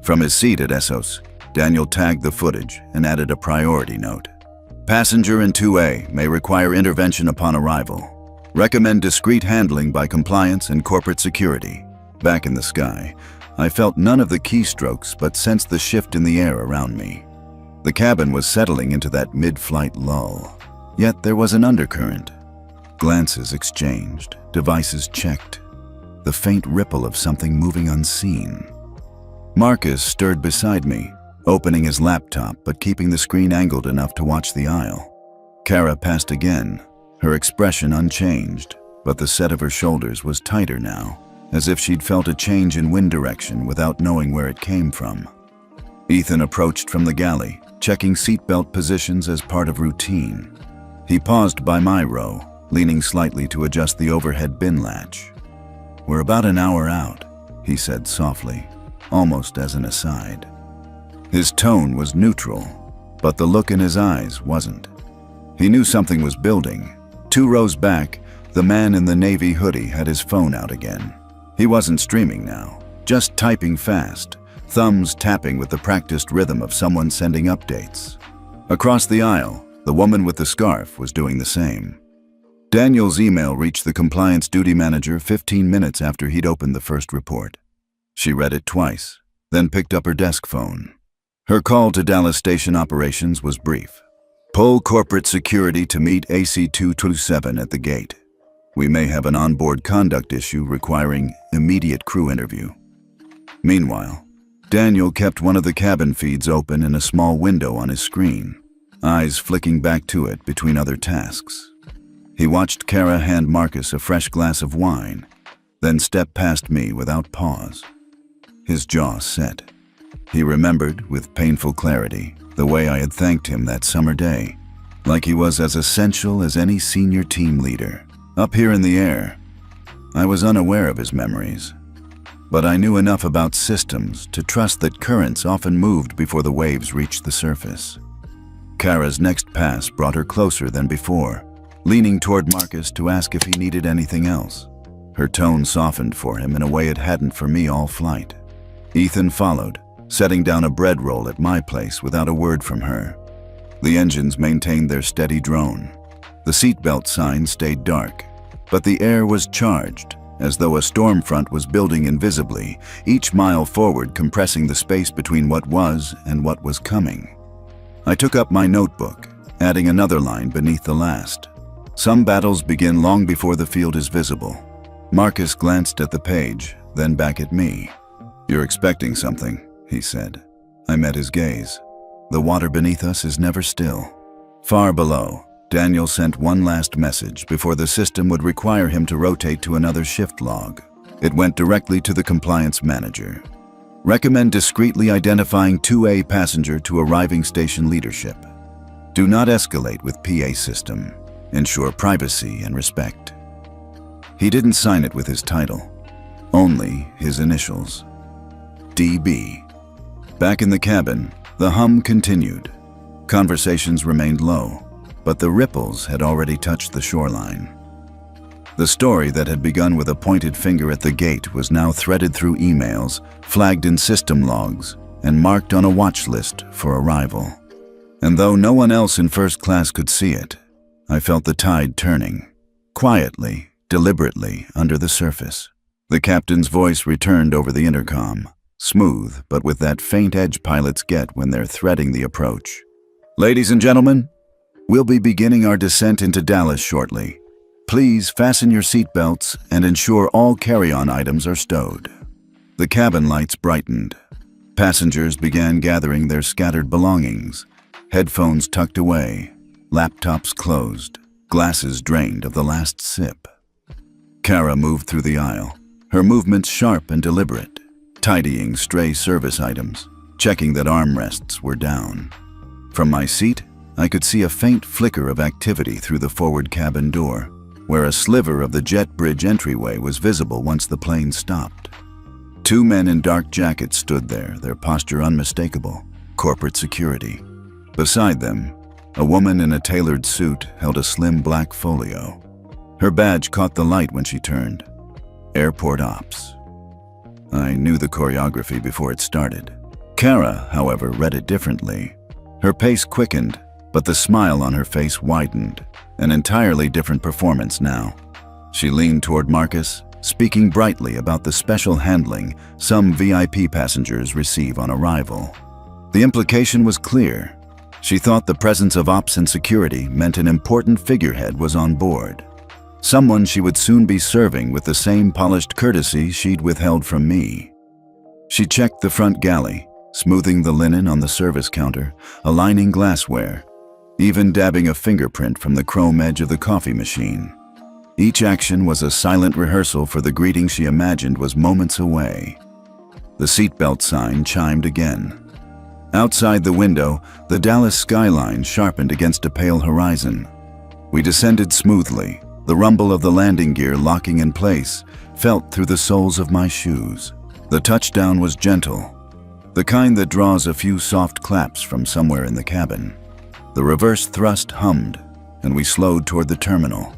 From his seat at Essos, Daniel tagged the footage and added a priority note. Passenger in 2A may require intervention upon arrival. Recommend discreet handling by compliance and corporate security. Back in the sky, I felt none of the keystrokes but sensed the shift in the air around me. The cabin was settling into that mid-flight lull. Yet there was an undercurrent. Glances exchanged, devices checked. The faint ripple of something moving unseen. Marcus stirred beside me, opening his laptop but keeping the screen angled enough to watch the aisle. Kara passed again, her expression unchanged, but the set of her shoulders was tighter now, as if she'd felt a change in wind direction without knowing where it came from. Ethan approached from the galley, checking seatbelt positions as part of routine. He paused by my row, leaning slightly to adjust the overhead bin latch. "We're about an hour out," he said softly, almost as an aside. His tone was neutral, but the look in his eyes wasn't. He knew something was building. 2 rows back, the man in the navy hoodie had his phone out again. He wasn't streaming now, just typing fast, thumbs tapping with the practiced rhythm of someone sending updates. Across the aisle, the woman with the scarf was doing the same. Daniel's email reached the compliance duty manager 15 minutes after he'd opened the first report. She read it twice, then picked up her desk phone. Her call to Dallas Station Operations was brief. "Pull corporate security to meet AC-227 at the gate. We may have an onboard conduct issue requiring immediate crew interview." Meanwhile, Daniel kept one of the cabin feeds open in a small window on his screen, eyes flicking back to it between other tasks. He watched Kara hand Marcus a fresh glass of wine, then step past me without pause. His jaw set. He remembered, with painful clarity, the way I had thanked him that summer day, like he was as essential as any senior team leader. Up here in the air, I was unaware of his memories, but I knew enough about systems to trust that currents often moved before the waves reached the surface. Kara's next pass brought her closer than before, leaning toward Marcus to ask if he needed anything else. Her tone softened for him in a way it hadn't for me all flight. Ethan followed, setting down a bread roll at my place without a word from her. The engines maintained their steady drone. The seatbelt sign stayed dark, but the air was charged, as though a storm front was building invisibly, each mile forward compressing the space between what was and what was coming. I took up my notebook, adding another line beneath the last. "Some battles begin long before the field is visible." Marcus glanced at the page, then back at me. "You're expecting something," he said. I met his gaze. The water beneath us is never still. Far below, Daniel sent one last message before the system would require him to rotate to another shift log. It went directly to the compliance manager. "Recommend discreetly identifying 2A passenger to arriving station leadership. Do not escalate with PA system. Ensure privacy and respect." He didn't sign it with his title, only his initials. DB. Back in the cabin, the hum continued. Conversations remained low, but the ripples had already touched the shoreline. The story that had begun with a pointed finger at the gate was now threaded through emails, flagged in system logs, and marked on a watch list for arrival. And though no one else in first class could see it, I felt the tide turning, quietly, deliberately, under the surface. The captain's voice returned over the intercom, smooth but with that faint edge pilots get when they're threading the approach. "Ladies and gentlemen, we'll be beginning our descent into Dallas shortly. Please fasten your seatbelts and ensure all carry-on items are stowed." The cabin lights brightened. Passengers began gathering their scattered belongings, headphones tucked away, laptops closed, glasses drained of the last sip. Kara moved through the aisle, her movements sharp and deliberate, tidying stray service items, checking that armrests were down. From my seat, I could see a faint flicker of activity through the forward cabin door, where a sliver of the jet bridge entryway was visible once the plane stopped. 2 men in dark jackets stood there, their posture unmistakable, corporate security. Beside them, A woman in a tailored suit held a slim black folio. Her badge caught the light when she turned. Airport Ops. I knew the choreography before it started. Kara, however, read it differently. Her pace quickened, but the smile on her face widened. An entirely different performance now. She leaned toward Marcus, speaking brightly about the special handling some VIP passengers receive on arrival. The implication was clear. She thought the presence of ops and security meant an important figurehead was on board. Someone she would soon be serving with the same polished courtesy she'd withheld from me. She checked the front galley, smoothing the linen on the service counter, aligning glassware, even dabbing a fingerprint from the chrome edge of the coffee machine. Each action was a silent rehearsal for the greeting she imagined was moments away. The seatbelt sign chimed again. Outside the window, the Dallas skyline sharpened against a pale horizon. We descended smoothly, the rumble of the landing gear locking in place felt through the soles of my shoes. The touchdown was gentle, the kind that draws a few soft claps from somewhere in the cabin. The reverse thrust hummed, and we slowed toward the terminal.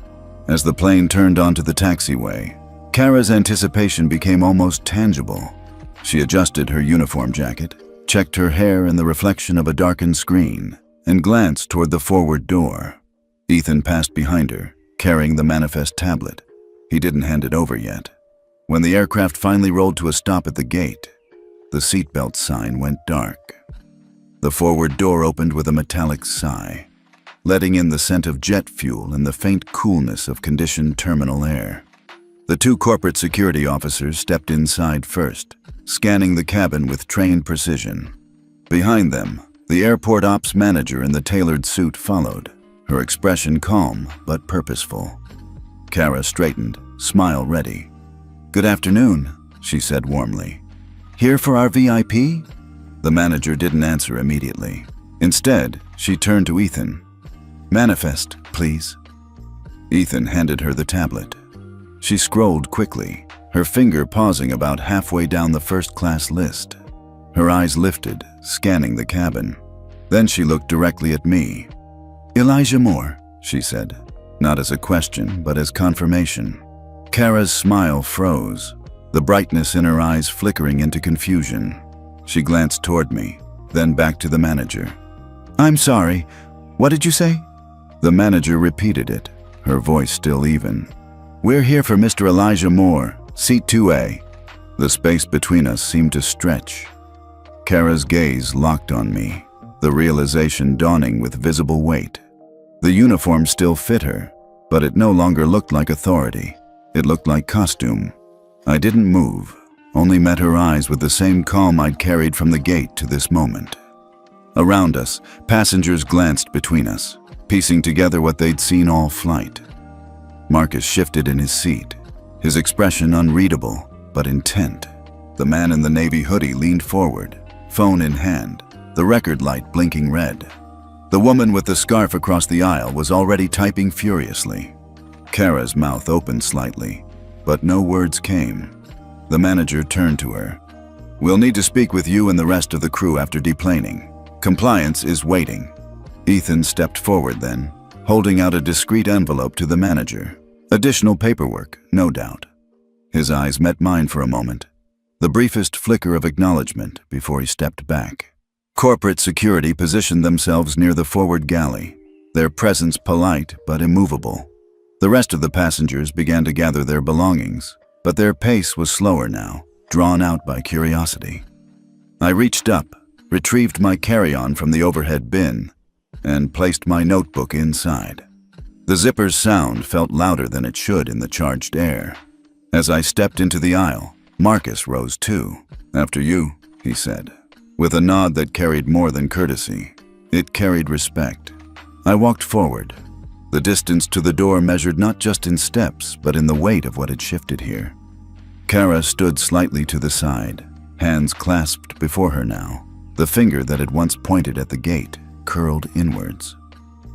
As the plane turned onto the taxiway, Kara's anticipation became almost tangible. She adjusted her uniform jacket, checked her hair in the reflection of a darkened screen, and glanced toward the forward door. Ethan passed behind her, carrying the manifest tablet. He didn't hand it over yet. When the aircraft finally rolled to a stop at the gate, the seatbelt sign went dark. The forward door opened with a metallic sigh, letting in the scent of jet fuel and the faint coolness of conditioned terminal air. The two corporate security officers stepped inside first, scanning the cabin with trained precision. Behind them, the airport ops manager in the tailored suit followed, her expression calm but purposeful. Kara straightened, smile ready. "Good afternoon," she said warmly. "Here for our VIP?" The manager didn't answer immediately. Instead, she turned to Ethan. "Manifest, please." Ethan handed her the tablet. She scrolled quickly, her finger pausing about halfway down the first-class list. Her eyes lifted, scanning the cabin. Then she looked directly at me. "Elijah Moore," she said, not as a question, but as confirmation. Kara's smile froze, the brightness in her eyes flickering into confusion. She glanced toward me, then back to the manager. "I'm sorry, what did you say?" The manager repeated it, her voice still even. "We're here for Mr. Elijah Moore, Seat 2A. The space between us seemed to stretch. Kara's gaze locked on me, the realization dawning with visible weight. The uniform still fit her, but it no longer looked like authority. It looked like costume. I didn't move, only met her eyes with the same calm I'd carried from the gate to this moment. Around us, passengers glanced between us, piecing together what they'd seen all flight. Marcus shifted in his seat, his expression unreadable but intent. The man in the navy hoodie leaned forward, phone in hand, the record light blinking red. The woman with the scarf across the aisle was already typing furiously. Kara's mouth opened slightly, but no words came. The manager turned to her. "We'll need to speak with you and the rest of the crew after deplaning. Compliance is waiting." Ethan stepped forward then, holding out a discreet envelope to the manager. Additional paperwork, no doubt. His eyes met mine for a moment, the briefest flicker of acknowledgement before he stepped back. Corporate security positioned themselves near the forward galley, their presence polite but immovable. The rest of the passengers began to gather their belongings, but their pace was slower now, drawn out by curiosity. I reached up, retrieved my carry-on from the overhead bin, and placed my notebook inside. The zipper's sound felt louder than it should in the charged air. As I stepped into the aisle, Marcus rose too. "After you," he said, with a nod that carried more than courtesy. It carried respect. I walked forward. The distance to the door measured not just in steps, but in the weight of what had shifted here. Kara stood slightly to the side, hands clasped before her now, the finger that had once pointed at the gate curled inwards.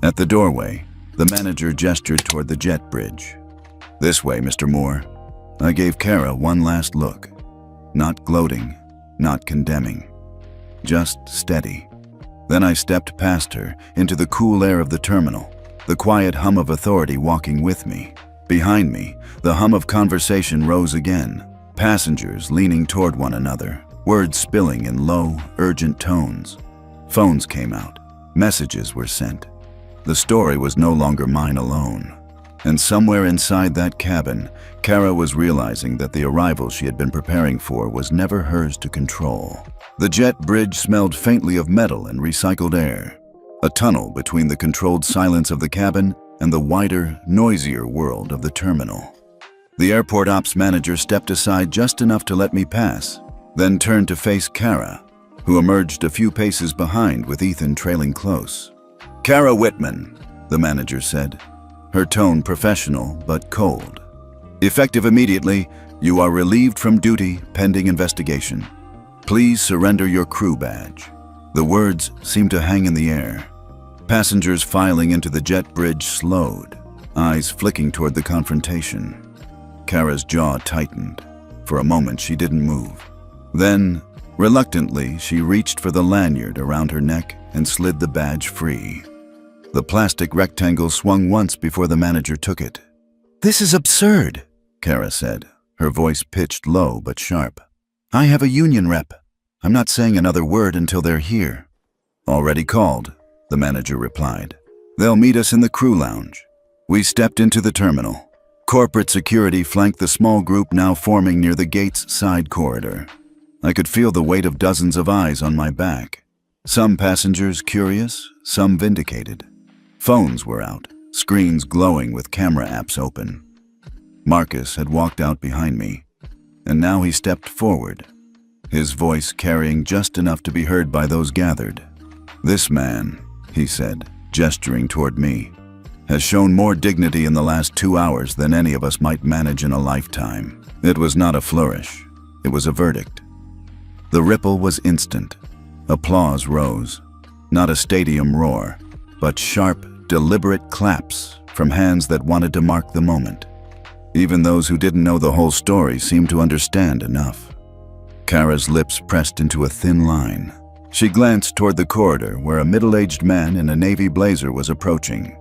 At the doorway, the manager gestured toward the jet bridge. "This way, Mr. Moore." I gave Kara one last look. Not gloating, not condemning. Just steady. Then I stepped past her, into the cool air of the terminal, the quiet hum of authority walking with me. Behind me, the hum of conversation rose again, passengers leaning toward one another, words spilling in low, urgent tones. Phones came out. Messages were sent. The story was no longer mine alone. And somewhere inside that cabin, Kara was realizing that the arrival she had been preparing for was never hers to control. The jet bridge smelled faintly of metal and recycled air, a tunnel between the controlled silence of the cabin and the wider, noisier world of the terminal. The airport ops manager stepped aside just enough to let me pass, then turned to face Kara, who emerged a few paces behind with Ethan trailing close. "Kara Whitman," the manager said, her tone professional but cold. "Effective immediately, you are relieved from duty pending investigation. Please surrender your crew badge." The words seemed to hang in the air. Passengers filing into the jet bridge slowed, eyes flicking toward the confrontation. Kara's jaw tightened. For a moment, she didn't move. Then, reluctantly, she reached for the lanyard around her neck and slid the badge free. The plastic rectangle swung once before the manager took it. "This is absurd," Kara said, her voice pitched low but sharp. "I have a union rep. I'm not saying another word until they're here." "Already called," the manager replied. "They'll meet us in the crew lounge." We stepped into the terminal. Corporate security flanked the small group now forming near the gate's side corridor. I could feel the weight of dozens of eyes on my back. Some passengers curious, some vindicated. Phones were out, screens glowing with camera apps open. Marcus had walked out behind me, and now he stepped forward, his voice carrying just enough to be heard by those gathered. "This man," he said, gesturing toward me, "has shown more dignity in the last 2 hours than any of us might manage in a lifetime." It was not a flourish. It was a verdict. The ripple was instant. Applause rose. Not a stadium roar, but sharp, deliberate claps from hands that wanted to mark the moment. Even those who didn't know the whole story seemed to understand enough. Kara's lips pressed into a thin line. She glanced toward the corridor where a middle-aged man in a navy blazer was approaching,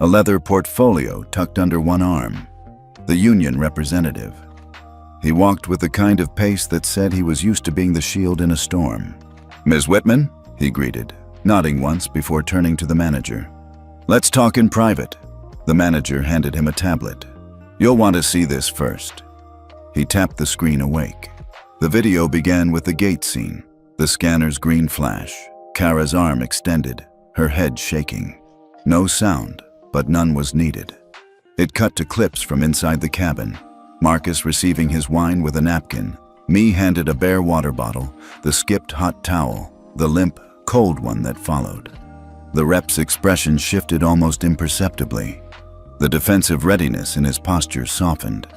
a leather portfolio tucked under one arm. The union representative. He walked with the kind of pace that said he was used to being the shield in a storm. "Ms. Whitman," he greeted, nodding once before turning to the manager. "Let's talk in private." The manager handed him a tablet. "You'll want to see this first." He tapped the screen awake. The video began with the gate scene, the scanner's green flash, Kara's arm extended, her head shaking. No sound, but none was needed. It cut to clips from inside the cabin. Marcus receiving his wine with a napkin, me handed a bare water bottle, the skipped hot towel, the limp, cold one that followed. The rep's expression shifted almost imperceptibly. The defensive readiness in his posture softened.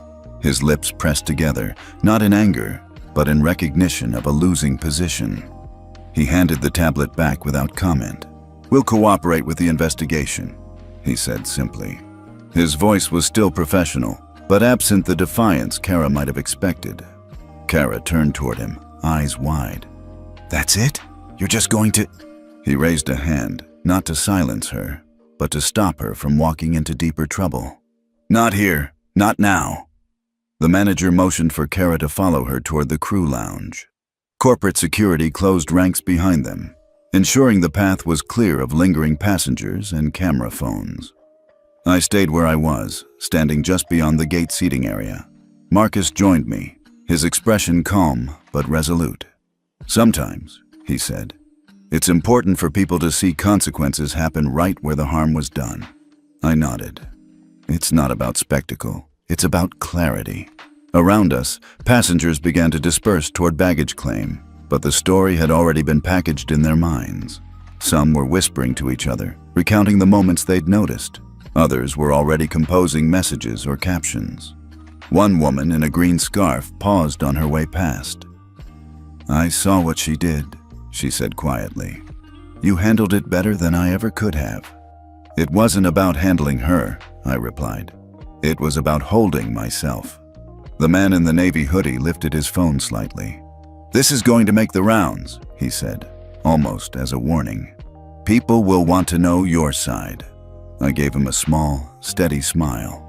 His lips pressed together, not in anger, but in recognition of a losing position. He handed the tablet back without comment. "We'll cooperate with the investigation," he said simply. His voice was still professional, but absent the defiance Kara might have expected. Kara turned toward him, eyes wide. "That's it? You're just going to—" He raised a hand, not to silence her, but to stop her from walking into deeper trouble. "Not here. Not now." The manager motioned for Kara to follow her toward the crew lounge. Corporate security closed ranks behind them, ensuring the path was clear of lingering passengers and camera phones. I stayed where I was, standing just beyond the gate seating area. Marcus joined me, his expression calm but resolute. "Sometimes," he said, "it's important for people to see consequences happen right where the harm was done." I nodded. It's not about spectacle, it's about clarity. Around us, passengers began to disperse toward baggage claim, but the story had already been packaged in their minds. Some were whispering to each other, recounting the moments they'd noticed. Others were already composing messages or captions. One woman in a green scarf paused on her way past. "I saw what she did," she said quietly. "You handled it better than I ever could have." "It wasn't about handling her," I replied. "It was about holding myself." The man in the navy hoodie lifted his phone slightly. "This is going to make the rounds," he said, almost as a warning. People will want to know your side. I gave him a small, steady smile.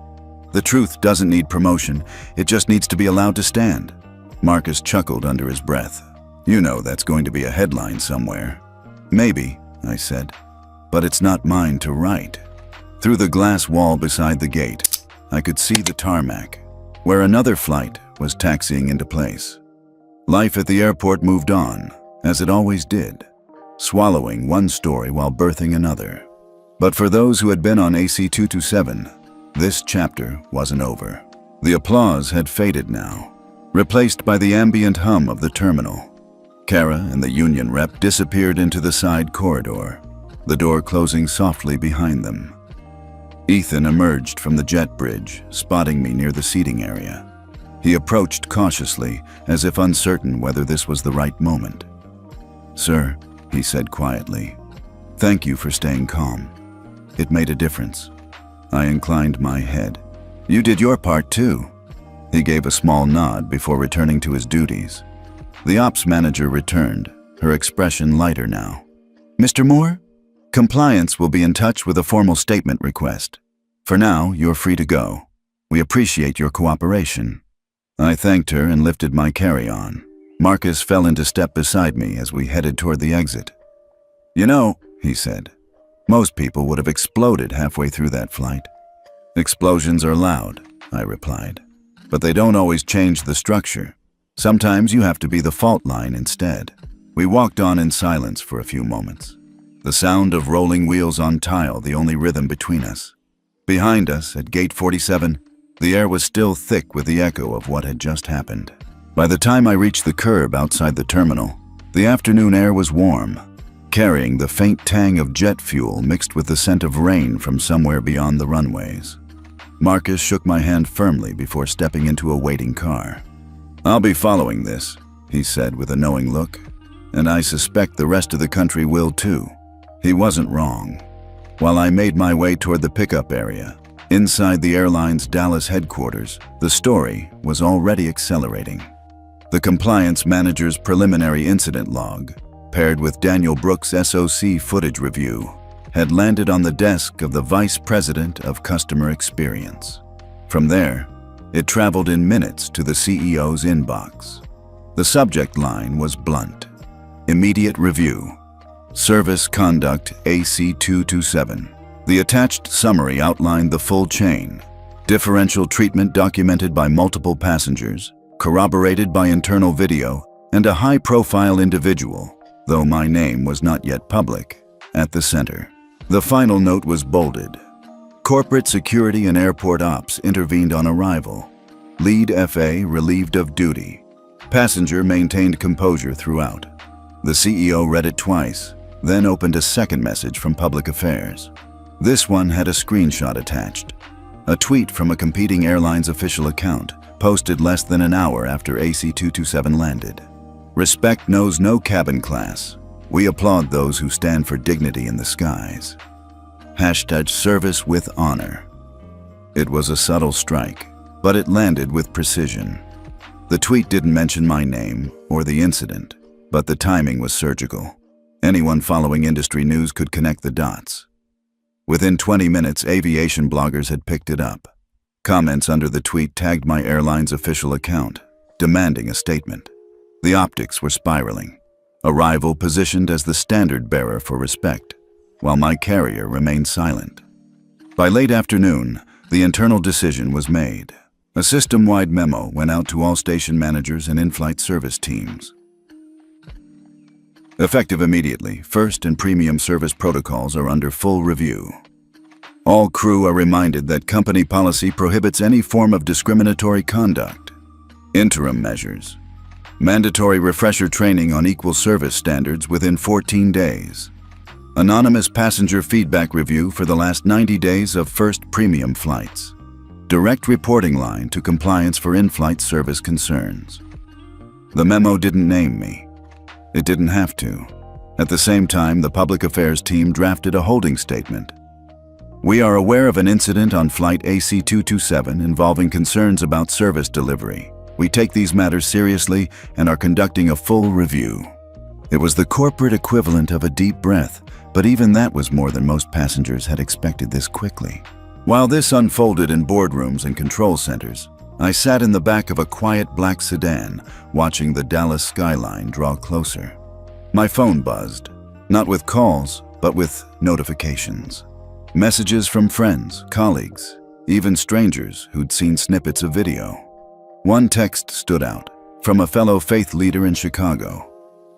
The truth doesn't need promotion, it just needs to be allowed to stand. Marcus chuckled under his breath. You know that's going to be a headline somewhere. Maybe, I said, but it's not mine to write. Through the glass wall beside the gate, I could see the tarmac, where another flight was taxiing into place. Life at the airport moved on, as it always did, swallowing one story while birthing another. But for those who had been on AC-227, this chapter wasn't over. The applause had faded now, replaced by the ambient hum of the terminal. Kara and the union rep disappeared into the side corridor, the door closing softly behind them. Ethan emerged from the jet bridge, spotting me near the seating area. He approached cautiously, as if uncertain whether this was the right moment. "Sir," he said quietly, "thank you for staying calm. It made a difference." I inclined my head. "You did your part too." He gave a small nod before returning to his duties. The ops manager returned, her expression lighter now. "Mr. Moore? Compliance will be in touch with a formal statement request. For now, you're free to go. We appreciate your cooperation." I thanked her and lifted my carry-on. Marcus fell into step beside me as we headed toward the exit. "You know," he said, "most people would have exploded halfway through that flight." "Explosions are loud," I replied, "but they don't always change the structure. Sometimes you have to be the fault line instead." We walked on in silence for a few moments, the sound of rolling wheels on tile the only rhythm between us. Behind us, at gate 47, the air was still thick with the echo of what had just happened. By the time I reached the curb outside the terminal, the afternoon air was warm, carrying the faint tang of jet fuel mixed with the scent of rain from somewhere beyond the runways. Marcus shook my hand firmly before stepping into a waiting car. "I'll be following this," he said with a knowing look, "and I suspect the rest of the country will too." He wasn't wrong. While I made my way toward the pickup area, inside the airline's Dallas headquarters, the story was already accelerating. The compliance manager's preliminary incident log, paired with Daniel Brooks' SOC footage review, had landed on the desk of the Vice President of Customer Experience. From there, it traveled in minutes to the CEO's inbox. The subject line was blunt: immediate review. Service conduct AC-227. The attached summary outlined the full chain. Differential treatment documented by multiple passengers, corroborated by internal video, and a high-profile individual, though my name was not yet public, at the center. The final note was bolded. Corporate security and airport ops intervened on arrival. Lead FA relieved of duty. Passenger maintained composure throughout. The CEO read it twice, then opened a second message from Public Affairs. This one had a screenshot attached. A tweet from a competing airline's official account, posted less than an hour after AC-227 landed. "Respect knows no cabin class. We applaud those who stand for dignity in the skies. Hashtag service with honor." It was a subtle strike, but it landed with precision. The tweet didn't mention my name or the incident, but the timing was surgical. Anyone following industry news could connect the dots. Within 20 minutes, aviation bloggers had picked it up. Comments under the tweet tagged my airline's official account, demanding a statement. The optics were spiraling. A rival positioned as the standard bearer for respect, while my carrier remained silent. By late afternoon, the internal decision was made. A system-wide memo went out to all station managers and in-flight service teams. Effective immediately, first and premium service protocols are under full review. All crew are reminded that company policy prohibits any form of discriminatory conduct. Interim measures. Mandatory refresher training on equal service standards within 14 days. Anonymous passenger feedback review for the last 90 days of first premium flights. Direct reporting line to compliance for in-flight service concerns. The memo didn't name me. It didn't have to. At the same time, the public affairs team drafted a holding statement. "We are aware of an incident on flight AC-227 involving concerns about service delivery. We take these matters seriously and are conducting a full review." It was the corporate equivalent of a deep breath, but even that was more than most passengers had expected this quickly. While this unfolded in boardrooms and control centers, I sat in the back of a quiet black sedan, watching the Dallas skyline draw closer. My phone buzzed, not with calls, but with notifications. Messages from friends, colleagues, even strangers who'd seen snippets of video. One text stood out, from a fellow faith leader in Chicago.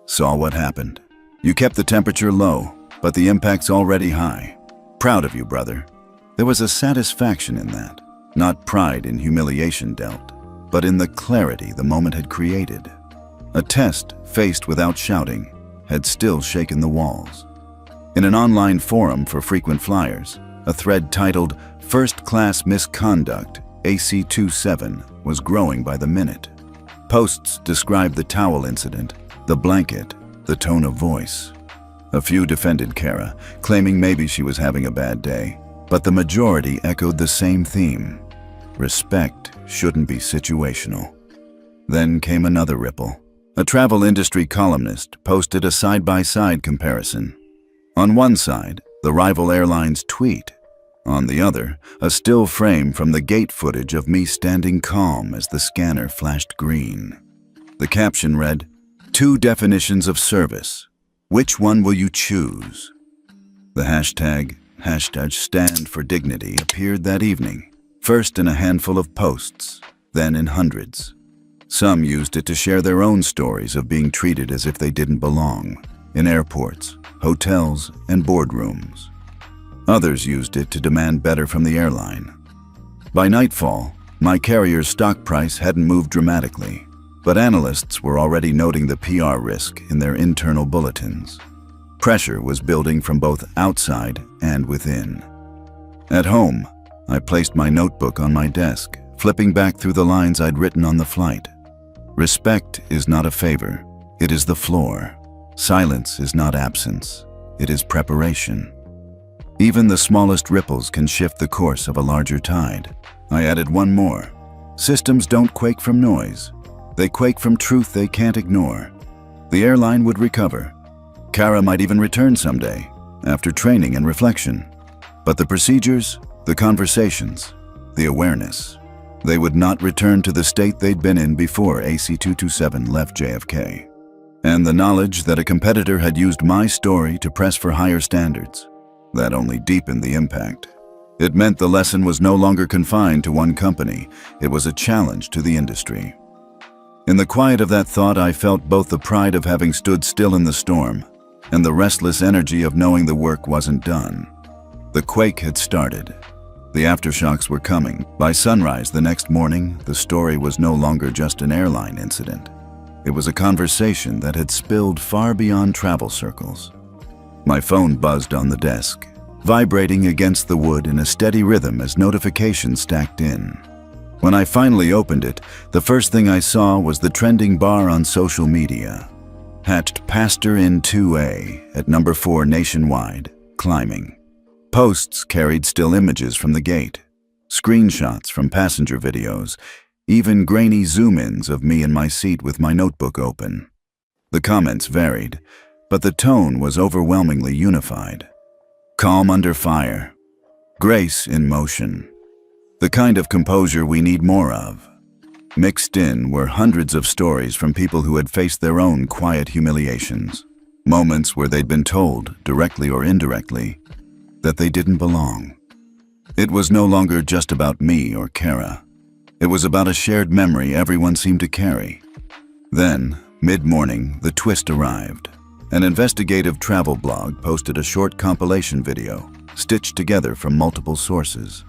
"Saw what happened. You kept the temperature low, but the impact's already high. Proud of you, brother." There was a satisfaction in that, not pride in humiliation dealt, but in the clarity the moment had created. A test, faced without shouting, had still shaken the walls. In an online forum for frequent flyers, a thread titled "First Class Misconduct, AC-27" was growing by the minute. Posts described the towel incident, the blanket, the tone of voice. A few defended Kara, claiming maybe she was having a bad day, but the majority echoed the same theme. Respect shouldn't be situational. Then came another ripple. A travel industry columnist posted a side-by-side comparison. On one side, the rival airline's tweet. On the other, a still frame from the gate footage of me standing calm as the scanner flashed green. The caption read, "Two definitions of service. Which one will you choose?" The hashtag #Stand for Dignity appeared that evening, first in a handful of posts, then in hundreds. Some used it to share their own stories of being treated as if they didn't belong, in airports, hotels, and boardrooms. Others used it to demand better from the airline. By nightfall, my carrier's stock price hadn't moved dramatically, but analysts were already noting the PR risk in their internal bulletins. Pressure was building from both outside and within. At home, I placed my notebook on my desk, flipping back through the lines I'd written on the flight. Respect is not a favor, it is the floor. Silence is not absence, it is preparation. Even the smallest ripples can shift the course of a larger tide. I added one more. Systems don't quake from noise. They quake from truth they can't ignore. The airline would recover. Kara might even return someday, after training and reflection. But the procedures, the conversations, the awareness, they would not return to the state they'd been in before AC-227 left JFK. And the knowledge that a competitor had used my story to press for higher standards, that only deepened the impact. It meant the lesson was no longer confined to one company. It was a challenge to the industry. In the quiet of that thought, I felt both the pride of having stood still in the storm and the restless energy of knowing the work wasn't done. The quake had started. The aftershocks were coming. By sunrise the next morning, the story was no longer just an airline incident. It was a conversation that had spilled far beyond travel circles. My phone buzzed on the desk, vibrating against the wood in a steady rhythm as notifications stacked in. When I finally opened it, the first thing I saw was the trending bar on social media. Hatched Pastor in 2A at number 4 nationwide, climbing. Posts carried still images from the gate, screenshots from passenger videos, even grainy zoom-ins of me in my seat with my notebook open. The comments varied, but the tone was overwhelmingly unified. Calm under fire, grace in motion. The kind of composure we need more of. Mixed in were hundreds of stories from people who had faced their own quiet humiliations, moments where they'd been told, directly or indirectly, that they didn't belong. It was no longer just about me or Kara. It was about a shared memory everyone seemed to carry. Then, mid-morning, the twist arrived. An investigative travel blog posted a short compilation video, stitched together from multiple sources.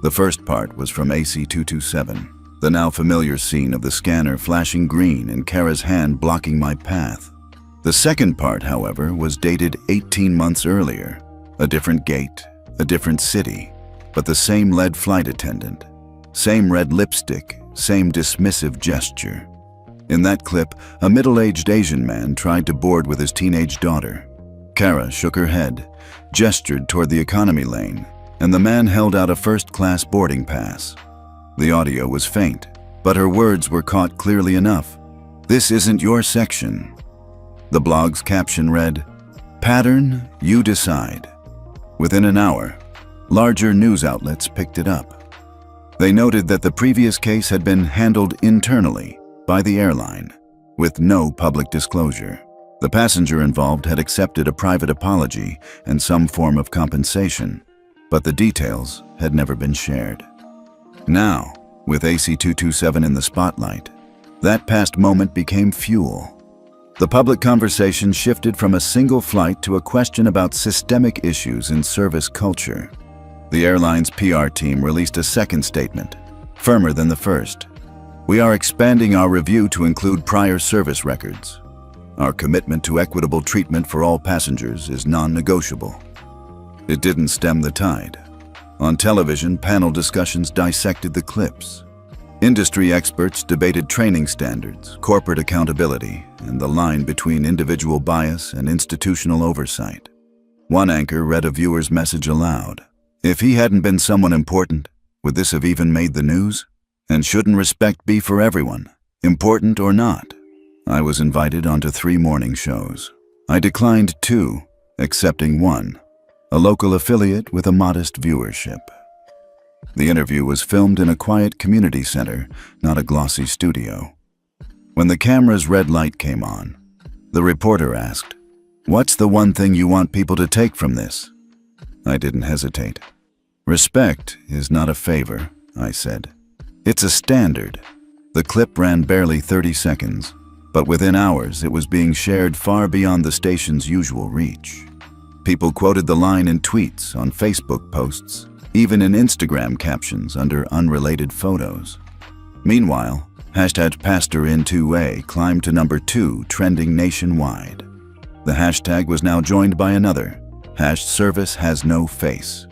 The first part was from AC-227, the now familiar scene of the scanner flashing green and Kara's hand blocking my path. The second part, however, was dated 18 months earlier. A different gate, a different city, but the same lead flight attendant. Same red lipstick, same dismissive gesture. In that clip, a middle-aged Asian man tried to board with his teenage daughter. Kara shook her head, gestured toward the economy lane, and the man held out a first-class boarding pass. The audio was faint, but her words were caught clearly enough. "This isn't your section." The blog's caption read, "Pattern, you decide." Within an hour, larger news outlets picked it up. They noted that the previous case had been handled internally by the airline, with no public disclosure. The passenger involved had accepted a private apology and some form of compensation, but the details had never been shared. Now, with AC-227 in the spotlight, that past moment became fuel. The public conversation shifted from a single flight to a question about systemic issues in service culture. The airline's PR team released a second statement, firmer than the first. "We are expanding our review to include prior service records. Our commitment to equitable treatment for all passengers is non-negotiable." It didn't stem the tide. On television, panel discussions dissected the clips. Industry experts debated training standards, corporate accountability, and the line between individual bias and institutional oversight. One anchor read a viewer's message aloud. If he hadn't been someone important, would this have even made the news? And shouldn't respect be for everyone, important or not? I was invited onto 3 morning shows. I declined 2, accepting 1, a local affiliate with a modest viewership. The interview was filmed in a quiet community center, not a glossy studio. When the camera's red light came on, the reporter asked, "What's the one thing you want people to take from this?" I didn't hesitate. "Respect is not a favor," I said. "It's a standard." The clip ran barely 30 seconds, but within hours it was being shared far beyond the station's usual reach. People quoted the line in tweets, on Facebook posts, even in Instagram captions under unrelated photos. Meanwhile, #PastorIn2A climbed to number 2 trending nationwide. The hashtag was now joined by another, #ServiceHasNoFace.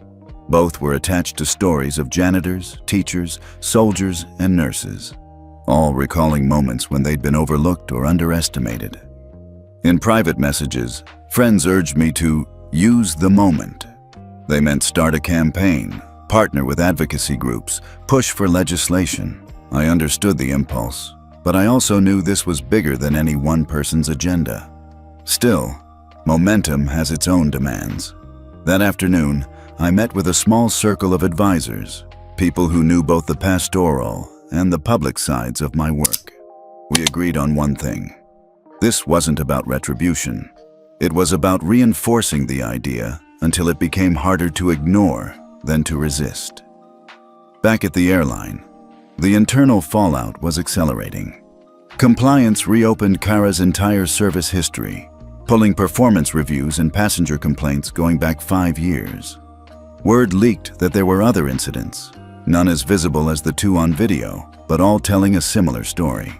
Both were attached to stories of janitors, teachers, soldiers, and nurses, all recalling moments when they'd been overlooked or underestimated. In private messages, friends urged me to use the moment. They meant start a campaign, partner with advocacy groups, push for legislation. I understood the impulse, but I also knew this was bigger than any one person's agenda. Still, momentum has its own demands. That afternoon, I met with a small circle of advisors, people who knew both the pastoral and the public sides of my work. We agreed on one thing. This wasn't about retribution. It was about reinforcing the idea until it became harder to ignore than to resist. Back at the airline, the internal fallout was accelerating. Compliance reopened Kara's entire service history, pulling performance reviews and passenger complaints going back 5 years. Word leaked that there were other incidents, none as visible as the 2 on video, but all telling a similar story.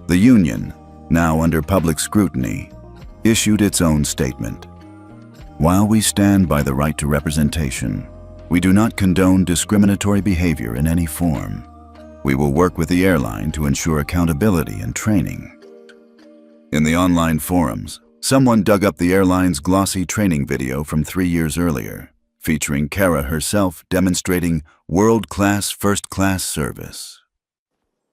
The union, now under public scrutiny, issued its own statement. "While we stand by the right to representation, we do not condone discriminatory behavior in any form. We will work with the airline to ensure accountability and training." In the online forums, someone dug up the airline's glossy training video from 3 years earlier, featuring Kara herself demonstrating world-class first-class service.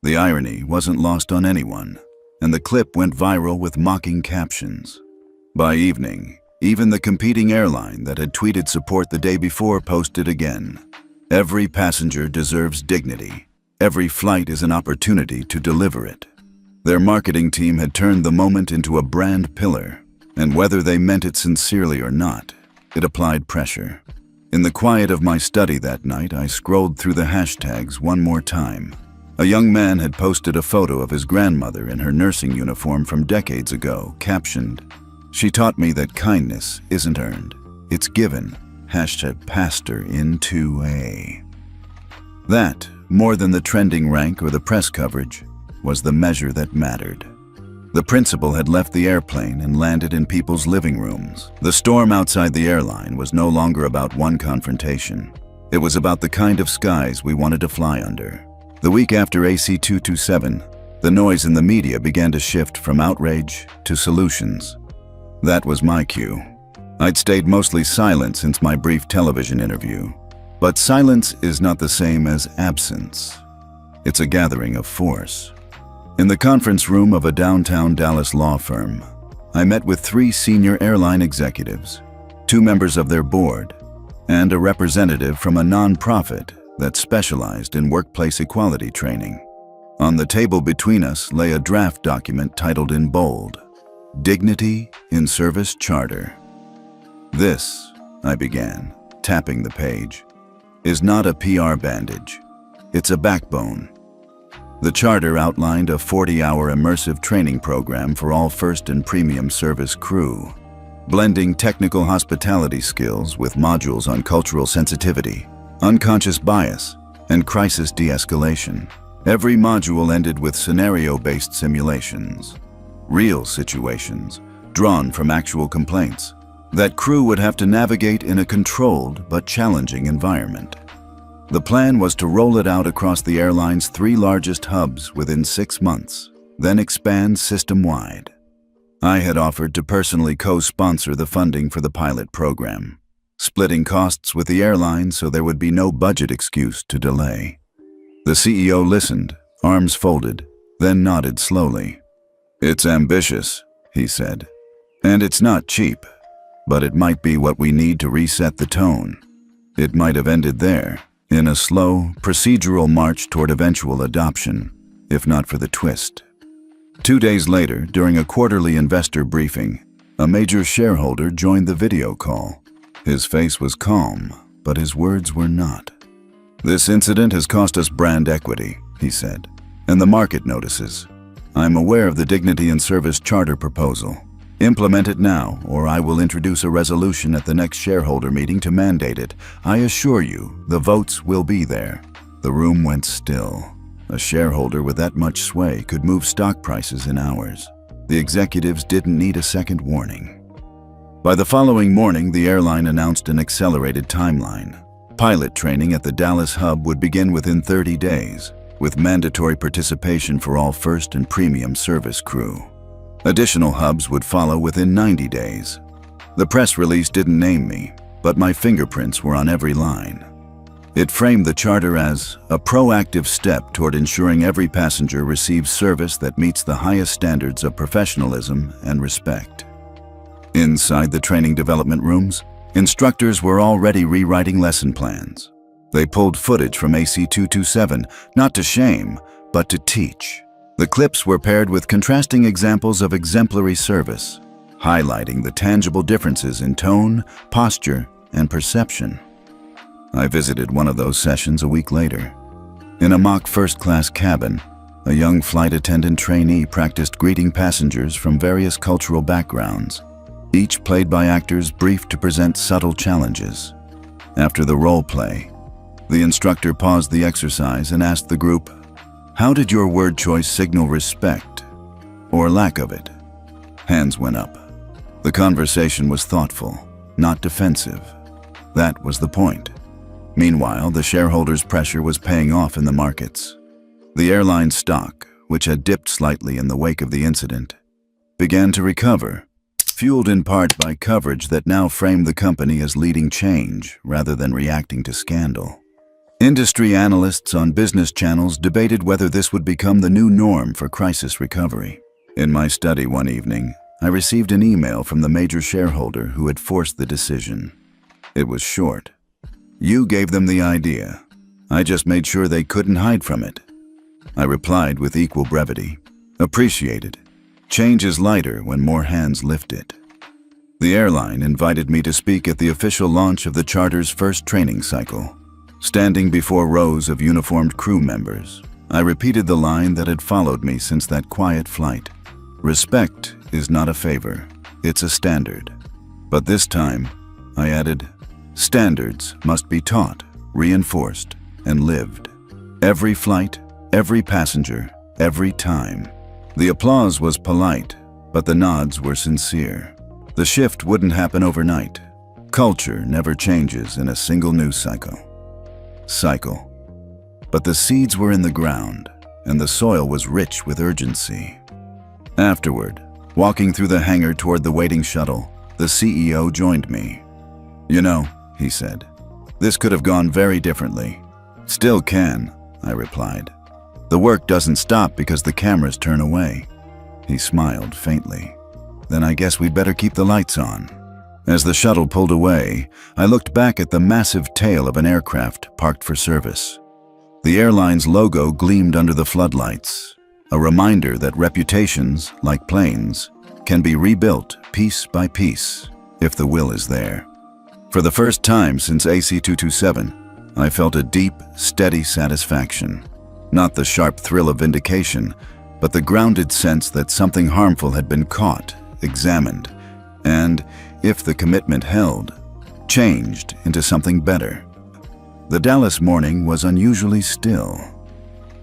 The irony wasn't lost on anyone, and the clip went viral with mocking captions. By evening, even the competing airline that had tweeted support the day before posted again. "Every passenger deserves dignity. Every flight is an opportunity to deliver it." Their marketing team had turned the moment into a brand pillar, and whether they meant it sincerely or not, it applied pressure. In the quiet of my study that night, I scrolled through the hashtags one more time. A young man had posted a photo of his grandmother in her nursing uniform from decades ago, captioned, "She taught me that kindness isn't earned, it's given. #PastorIn2A." That, more than the trending rank or the press coverage, was the measure that mattered. The principal had left the airplane and landed in people's living rooms. The storm outside the airline was no longer about one confrontation. It was about the kind of skies we wanted to fly under. The week after AC-227, the noise in the media began to shift from outrage to solutions. That was my cue. I'd stayed mostly silent since my brief television interview. But silence is not the same as absence. It's a gathering of force. In the conference room of a downtown Dallas law firm, I met with 3 senior airline executives, 2 members of their board, and a representative from a non-profit that specialized in workplace equality training. On the table between us lay a draft document titled in bold, "Dignity in Service Charter." "This," I began, tapping the page, "is not a PR bandage. It's a backbone." The charter outlined a 40-hour immersive training program for all first and premium service crew, blending technical hospitality skills with modules on cultural sensitivity, unconscious bias, and crisis de-escalation. Every module ended with scenario-based simulations, real situations drawn from actual complaints that crew would have to navigate in a controlled but challenging environment. The plan was to roll it out across the airline's 3 largest hubs within 6 months, then expand system-wide. I had offered to personally co-sponsor the funding for the pilot program, splitting costs with the airline so there would be no budget excuse to delay. The CEO listened, arms folded, then nodded slowly. "It's ambitious," he said, "and it's not cheap, but it might be what we need to reset the tone." It might have ended there, in a slow, procedural march toward eventual adoption, if not for the twist. 2 days later, during a quarterly investor briefing, a major shareholder joined the video call. His face was calm, but his words were not. "This incident has cost us brand equity," he said, "and the market notices. I'm aware of the Dignity in Service Charter proposal. Implement it now, or I will introduce a resolution at the next shareholder meeting to mandate it. I assure you, the votes will be there." The room went still. A shareholder with that much sway could move stock prices in hours. The executives didn't need a second warning. By the following morning, the airline announced an accelerated timeline. Pilot training at the Dallas hub would begin within 30 days, with mandatory participation for all first and premium service crew. Additional hubs would follow within 90 days. The press release didn't name me, but my fingerprints were on every line. It framed the charter as a proactive step toward ensuring every passenger receives service that meets the highest standards of professionalism and respect. Inside the training development rooms, instructors were already rewriting lesson plans. They pulled footage from AC-227, not to shame, but to teach. The clips were paired with contrasting examples of exemplary service, highlighting the tangible differences in tone, posture, and perception. I visited one of those sessions a week later. In a mock first-class cabin, a young flight attendant trainee practiced greeting passengers from various cultural backgrounds, each played by actors briefed to present subtle challenges. After the role play, the instructor paused the exercise and asked the group, "How did your word choice signal respect, or lack of it?" Hands went up. The conversation was thoughtful, not defensive. That was the point. Meanwhile, the shareholders' pressure was paying off in the markets. The airline stock, which had dipped slightly in the wake of the incident, began to recover, fueled in part by coverage that now framed the company as leading change rather than reacting to scandal. Industry analysts on business channels debated whether this would become the new norm for crisis recovery. In my study one evening, I received an email from the major shareholder who had forced the decision. It was short. "You gave them the idea. I just made sure they couldn't hide from it." I replied with equal brevity. "Appreciated. Change is lighter when more hands lift it." The airline invited me to speak at the official launch of the charter's first training cycle. Standing before rows of uniformed crew members, I repeated the line that had followed me since that quiet flight. "Respect is not a favor, it's a standard." But this time, I added, "Standards must be taught, reinforced, and lived. Every flight, every passenger, every time." The applause was polite, but the nods were sincere. The shift wouldn't happen overnight. Culture never changes in a single news cycle. But the seeds were in the ground, and the soil was rich with urgency. Afterward, walking through the hangar toward the waiting shuttle, the CEO joined me. "You know," he said, "this could have gone very differently." "Still can," I replied. "The work doesn't stop because the cameras turn away." He smiled faintly. Then I guess we'd better keep the lights on. As the shuttle pulled away, I looked back at the massive tail of an aircraft parked for service. The airline's logo gleamed under the floodlights, a reminder that reputations, like planes, can be rebuilt piece by piece if the will is there. For the first time since AC-227, I felt a deep, steady satisfaction. Not the sharp thrill of vindication, but the grounded sense that something harmful had been caught, examined, and, if the commitment held, changed into something better. The Dallas morning was unusually still.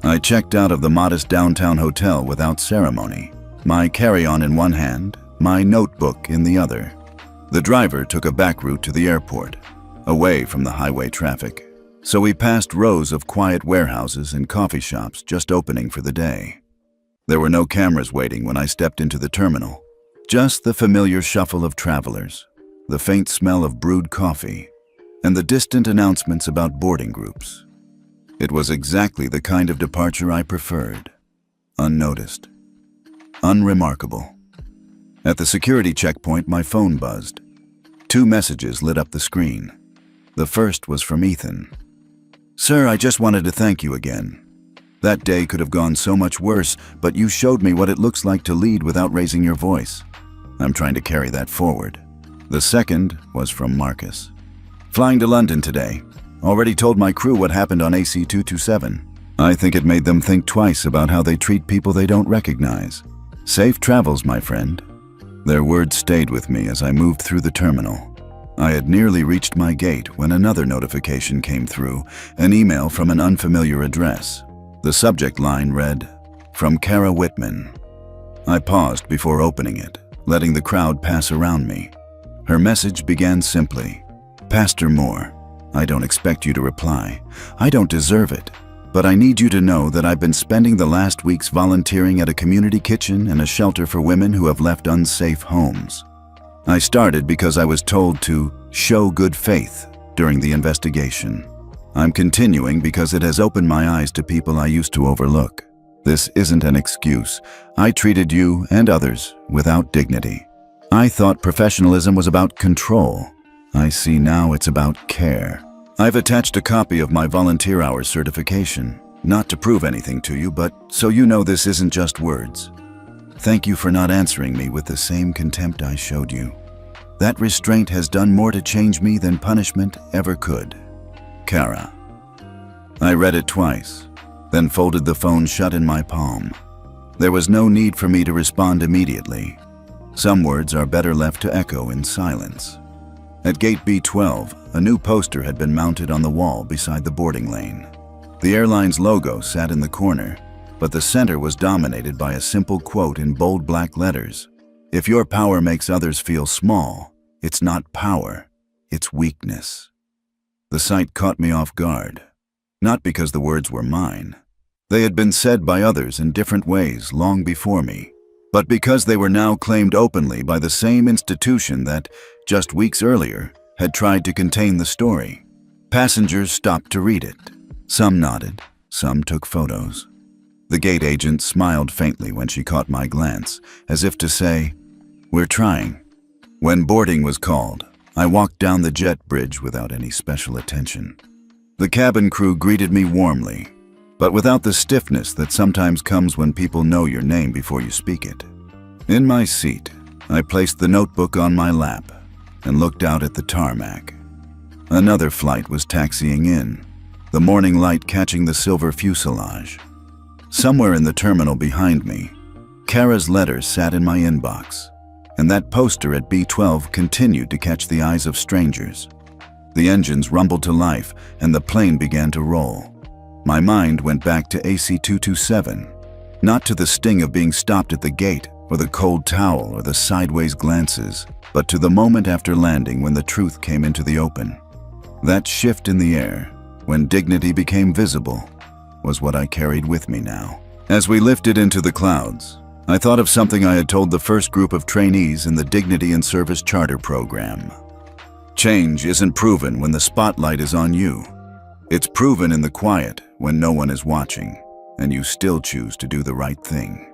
I checked out of the modest downtown hotel without ceremony, my carry-on in one hand, my notebook in the other. The driver took a back route to the airport, away from the highway traffic, so we passed rows of quiet warehouses and coffee shops just opening for the day. There were no cameras waiting when I stepped into the terminal, just the familiar shuffle of travelers, the faint smell of brewed coffee, and the distant announcements about boarding groups. It was exactly the kind of departure I preferred. Unnoticed. Unremarkable. At the security checkpoint, my phone buzzed. 2 messages lit up the screen. The first was from Ethan. "Sir, I just wanted to thank you again. That day could have gone so much worse, but you showed me what it looks like to lead without raising your voice. I'm trying to carry that forward." The second was from Marcus. "Flying to London today. Already told my crew what happened on AC-227. I think it made them think twice about how they treat people they don't recognize. Safe travels, my friend." Their words stayed with me as I moved through the terminal. I had nearly reached my gate when another notification came through, an email from an unfamiliar address. The subject line read, "From Kara Whitman." I paused before opening it, letting the crowd pass around me. Her message began simply, "Pastor Moore, I don't expect you to reply. I don't deserve it. But I need you to know that I've been spending the last weeks volunteering at a community kitchen and a shelter for women who have left unsafe homes. I started because I was told to show good faith during the investigation. I'm continuing because it has opened my eyes to people I used to overlook. This isn't an excuse. I treated you and others without dignity. I thought professionalism was about control. I see now it's about care. I've attached a copy of my volunteer hours certification, not to prove anything to you, but so you know this isn't just words. Thank you for not answering me with the same contempt I showed you. That restraint has done more to change me than punishment ever could. Kara." I read it twice, then folded the phone shut in my palm. There was no need for me to respond immediately. Some words are better left to echo in silence. At gate B12, a new poster had been mounted on the wall beside the boarding lane. The airline's logo sat in the corner, but the center was dominated by a simple quote in bold black letters. "If your power makes others feel small, it's not power, it's weakness." The sight caught me off guard, not because the words were mine. They had been said by others in different ways long before me, but because they were now claimed openly by the same institution that, just weeks earlier, had tried to contain the story. Passengers stopped to read it. Some nodded, some took photos. The gate agent smiled faintly when she caught my glance, as if to say, "We're trying." When boarding was called, I walked down the jet bridge without any special attention. The cabin crew greeted me warmly, but without the stiffness that sometimes comes when people know your name before you speak it. In my seat, I placed the notebook on my lap and looked out at the tarmac. Another flight was taxiing in, the morning light catching the silver fuselage. Somewhere in the terminal behind me, Kara's letter sat in my inbox, and that poster at B12 continued to catch the eyes of strangers. The engines rumbled to life, and the plane began to roll. My mind went back to AC-227, not to the sting of being stopped at the gate, or the cold towel, or the sideways glances, but to the moment after landing when the truth came into the open. That shift in the air, when dignity became visible, was what I carried with me now. As we lifted into the clouds, I thought of something I had told the first group of trainees in the Dignity and Service Charter program. Change isn't proven when the spotlight is on you. It's proven in the quiet when no one is watching, and you still choose to do the right thing.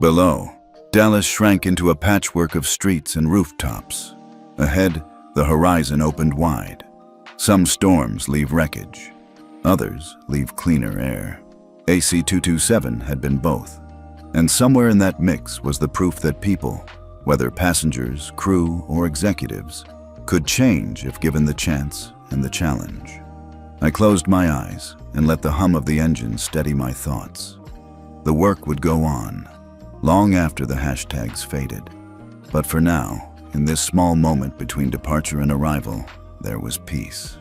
Below, Dallas shrank into a patchwork of streets and rooftops. Ahead, the horizon opened wide. Some storms leave wreckage. Others leave cleaner air. AC-227 had been both. And somewhere in that mix was the proof that people, whether passengers, crew, or executives, could change if given the chance and the challenge. I closed my eyes and let the hum of the engine steady my thoughts. The work would go on, long after the hashtags faded. But for now, in this small moment between departure and arrival, there was peace.